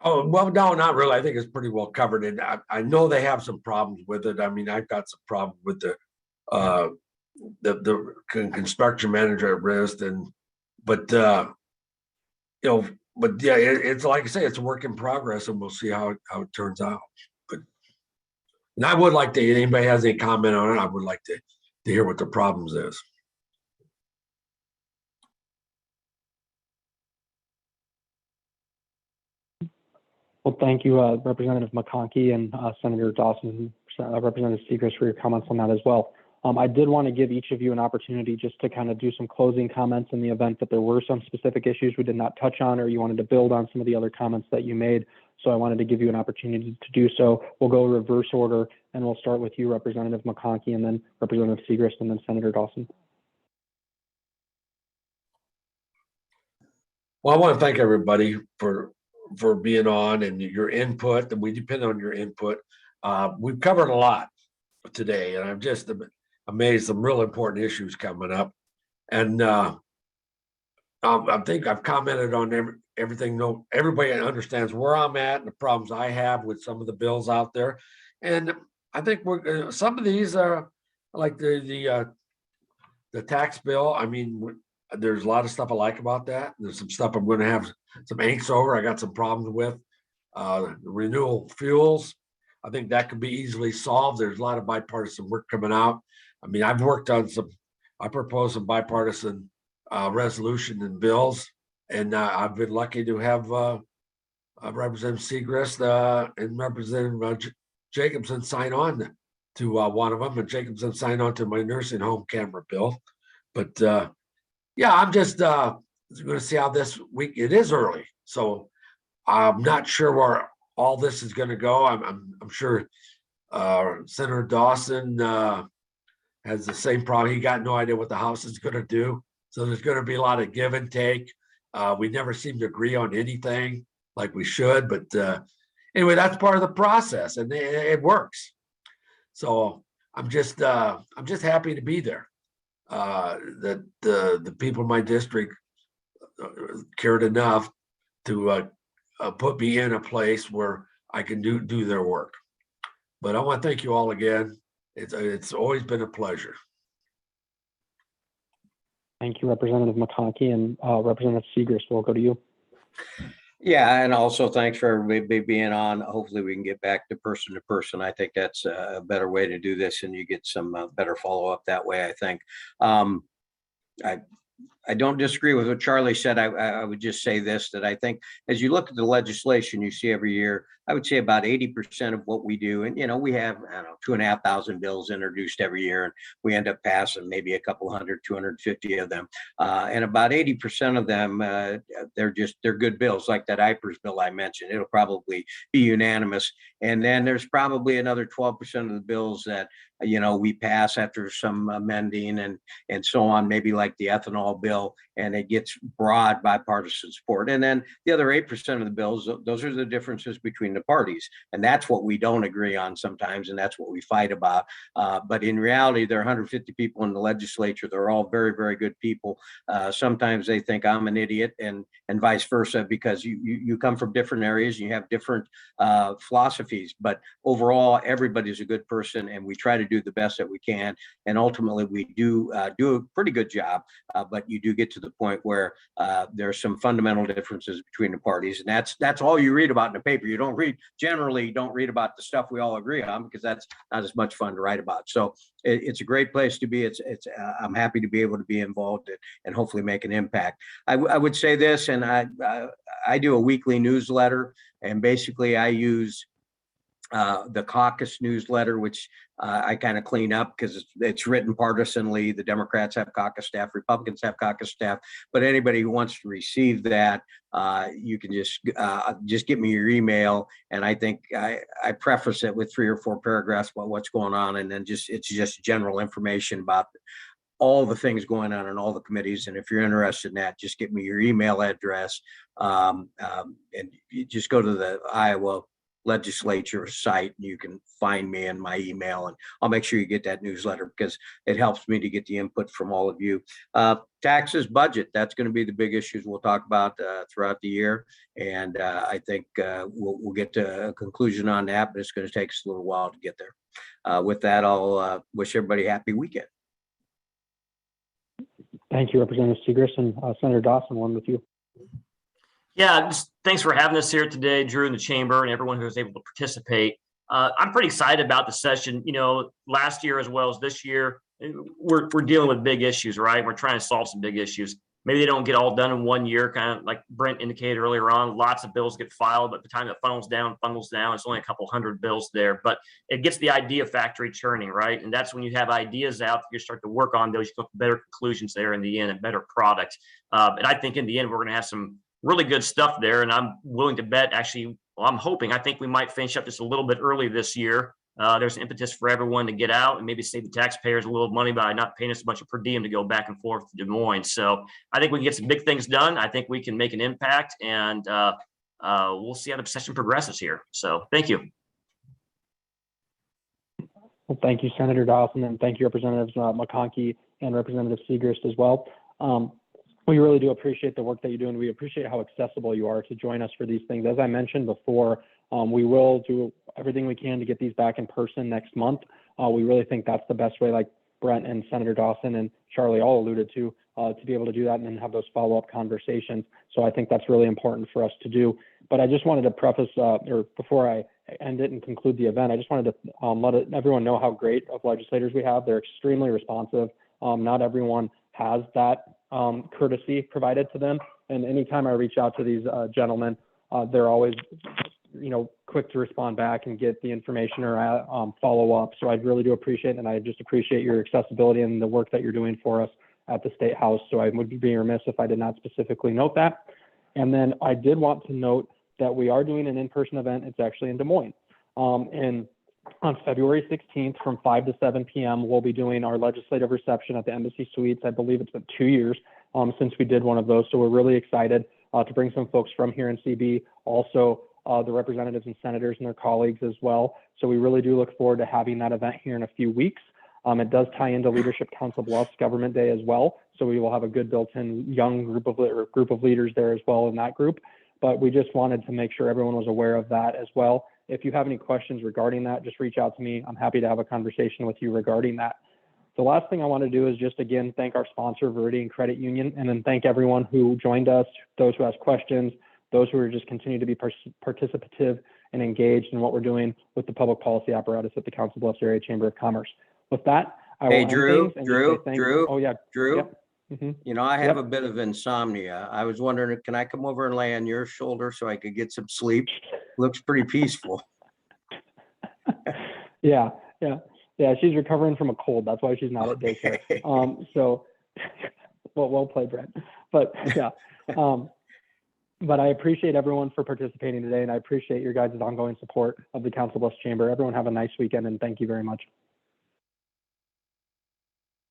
Oh, well, no, not really. I think it's pretty well covered. And I know they have some problems with it. I mean, I've got some problems with the construction manager at risk, but yeah, it's like I say, it's a work in progress, and we'll see how it turns out. And I would like to, anybody has any comment on it, I would like to hear what the problems is. Well, thank you, Representative McConkey and Senator Dawson, Representative Segrist, for your comments on that as well. I did want to give each of you an opportunity just to kind of do some closing comments in the event that there were some specific issues we did not touch on, or you wanted to build on some of the other comments that you made. So I wanted to give you an opportunity to do so. We'll go reverse order, And we'll start with you, Representative McConkey, and then Representative Segrist, and then Senator Dawson. Well, I want to thank everybody for being on and your input, and we depend on your input. We've covered a lot today, and I'm just amazed some real important issues coming up. And I think I've commented on everything. No, everybody understands where I'm at and the problems I have with some of the bills out there. And I think some of these are like the tax bill. I mean, there's a lot of stuff I like about that. There's some stuff I'm going to have some angst over. I got some problems with renewable fuels. I think that could be easily solved. There's a lot of bipartisan work coming out. I mean, I proposed some bipartisan resolution and bills, and I've been lucky to have Representative Segrist and Representative Jacobson sign on to one of them, and Jacobson signed on to my nursing home camera bill. But yeah, I'm just going to see how this week. It is early, so I'm not sure where all this is going to go. I'm sure Senator Dawson has the same problem. He got no idea what the House is going to do. So there's going to be a lot of give and take. We never seem to agree on anything like we should, but anyway, that's part of the process, and it works. So I'm just happy to be there. That the people in my district cared enough to put me in a place where I can do their work. But I want to thank you all again. It's always been a pleasure. Thank you, Representative McConkey, and Representative Segrist, we'll go to you. Yeah, and also thanks for everybody being on. Hopefully we can get back to person. I think that's a better way to do this, and you get some better follow-up that way, I think. I don't disagree with what Charlie said. I would just say this, that I think as you look at the legislation you see every year, I would say about 80% of what we do, and we have, I don't know, 2,500 bills introduced every year, and we end up passing maybe a couple hundred, 250 of them. And about 80% of them, they're good bills, like that IPERS bill I mentioned. It'll probably be unanimous. And then there's probably another 12% of the bills that we pass after some amending and so on, maybe like the ethanol bill, and it gets broad bipartisan support. And then the other 8% of the bills, those are the differences between the parties. And that's what we don't agree on sometimes, and that's what we fight about. But in reality, there are 150 people in the legislature. They're all very, very good people. Sometimes they think I'm an idiot, and vice versa, because you come from different areas, and you have different philosophies. But overall, everybody's a good person, and we try to do the best that we can. And ultimately, we do a pretty good job. But you do get to the point where there's some fundamental differences between the parties, and that's all you read about in the paper. You don't generally read about the stuff we all agree on, because that's not as much fun to write about. So it's a great place to be. I'm happy to be able to be involved and hopefully make an impact. I would say this, and I do a weekly newsletter, and basically I use the caucus newsletter, which I kind of clean up because it's written partisanly. The Democrats have caucus staff, Republicans have caucus staff, but anybody who wants to receive that, you can just give me your email. And I think I preface it with 3 or 4 paragraphs about what's going on, and then it's just general information about all the things going on in all the committees. And if you're interested in that, just give me your email address, and you just go to the Iowa legislature site, and you can find me in my email, and I'll make sure you get that newsletter, because it helps me to get the input from all of you. Taxes, budget, that's going to be the big issues we'll talk about throughout the year. And I think we'll get to a conclusion on that, but it's going to take us a little while to get there. With that, I'll wish everybody a happy weekend. Thank you, Representative Segrist, and Senator Dawson, one with you. Yeah, just thanks for having us here today, Drew, in the chamber, and everyone who was able to participate. I'm pretty excited about the session. Last year as well as this year, we're dealing with big issues, right? We're trying to solve some big issues. Maybe they don't get all done in 1 year, kind of like Brent indicated earlier on. Lots of bills get filed, but by the time it funnels down, it's only a couple hundred bills there. But it gets the idea factory churning, right? And that's when you have ideas out, you start to work on those, you come to better conclusions there in the end, and better product. And I think in the end, we're going to have some really good stuff there. And I'm willing to bet, actually, well, I'm hoping, I think we might finish up just a little bit early this year. there's impetus for everyone to get out and maybe save the taxpayers a little money by not paying us a bunch of per diem to go back and forth to Des Moines. So I think we can get some big things done. I think we can make an impact, and we'll see how the session progresses here. So thank you. Well, thank you, Senator Dawson, and thank you, Representatives McConkey and Representative Segrist as well. We really do appreciate the work that you do, and we appreciate how accessible you are to join us for these things. As I mentioned before, we will do everything we can to get these back in person next month. We really think that's the best way, like Brent and Senator Dawson and Charlie all alluded to be able to do that and then have those follow-up conversations. So I think that's really important for us to do. But I just wanted to preface, or before I end it and conclude the event, I just wanted to let everyone know how great of legislators we have. They're extremely responsive. Not everyone has that courtesy provided to them. And anytime I reach out to these gentlemen, they're always, quick to respond back and get the information or follow up. So I really do appreciate it. And I just appreciate your accessibility and the work that you're doing for us at the State House. So I would be remiss if I did not specifically note that. And then I did want to note that we are doing an in-person event. It's actually in Des Moines. And on February 16th from 5 to 7 p.m., we'll be doing our legislative reception at the Embassy Suites. I believe it's been 2 years since we did one of those. So we're really excited to bring some folks from here in CB, also the representatives and senators and their colleagues as well. So we really do look forward to having that event here in a few weeks. It does tie into Leadership Council Bluffs Government Day as well. So we will have a good built-in young group of leaders there as well in that group. But we just wanted to make sure everyone was aware of that as well. If you have any questions regarding that, just reach out to me. I'm happy to have a conversation with you regarding that. The last thing I want to do is just, again, thank our sponsor, Viridian Credit Union, and then thank everyone who joined us, those who asked questions, those who are just continue to be participative and engaged in what we're doing with the public policy apparatus at the Council Bluffs Area Chamber of Commerce. With that, I will end things and just say thank you. Oh, yeah. Drew. Yep. Mm-hmm. I have a bit of insomnia. I was wondering, can I come over and lay on your shoulder so I could get some sleep? Looks pretty peaceful. Yeah. She's recovering from a cold. That's why she's not at daycare. So, well played, Brent. But yeah, but I appreciate everyone for participating today, and I appreciate your guys' ongoing support of the Council Bluffs Chamber. Everyone have a nice weekend, and thank you very much.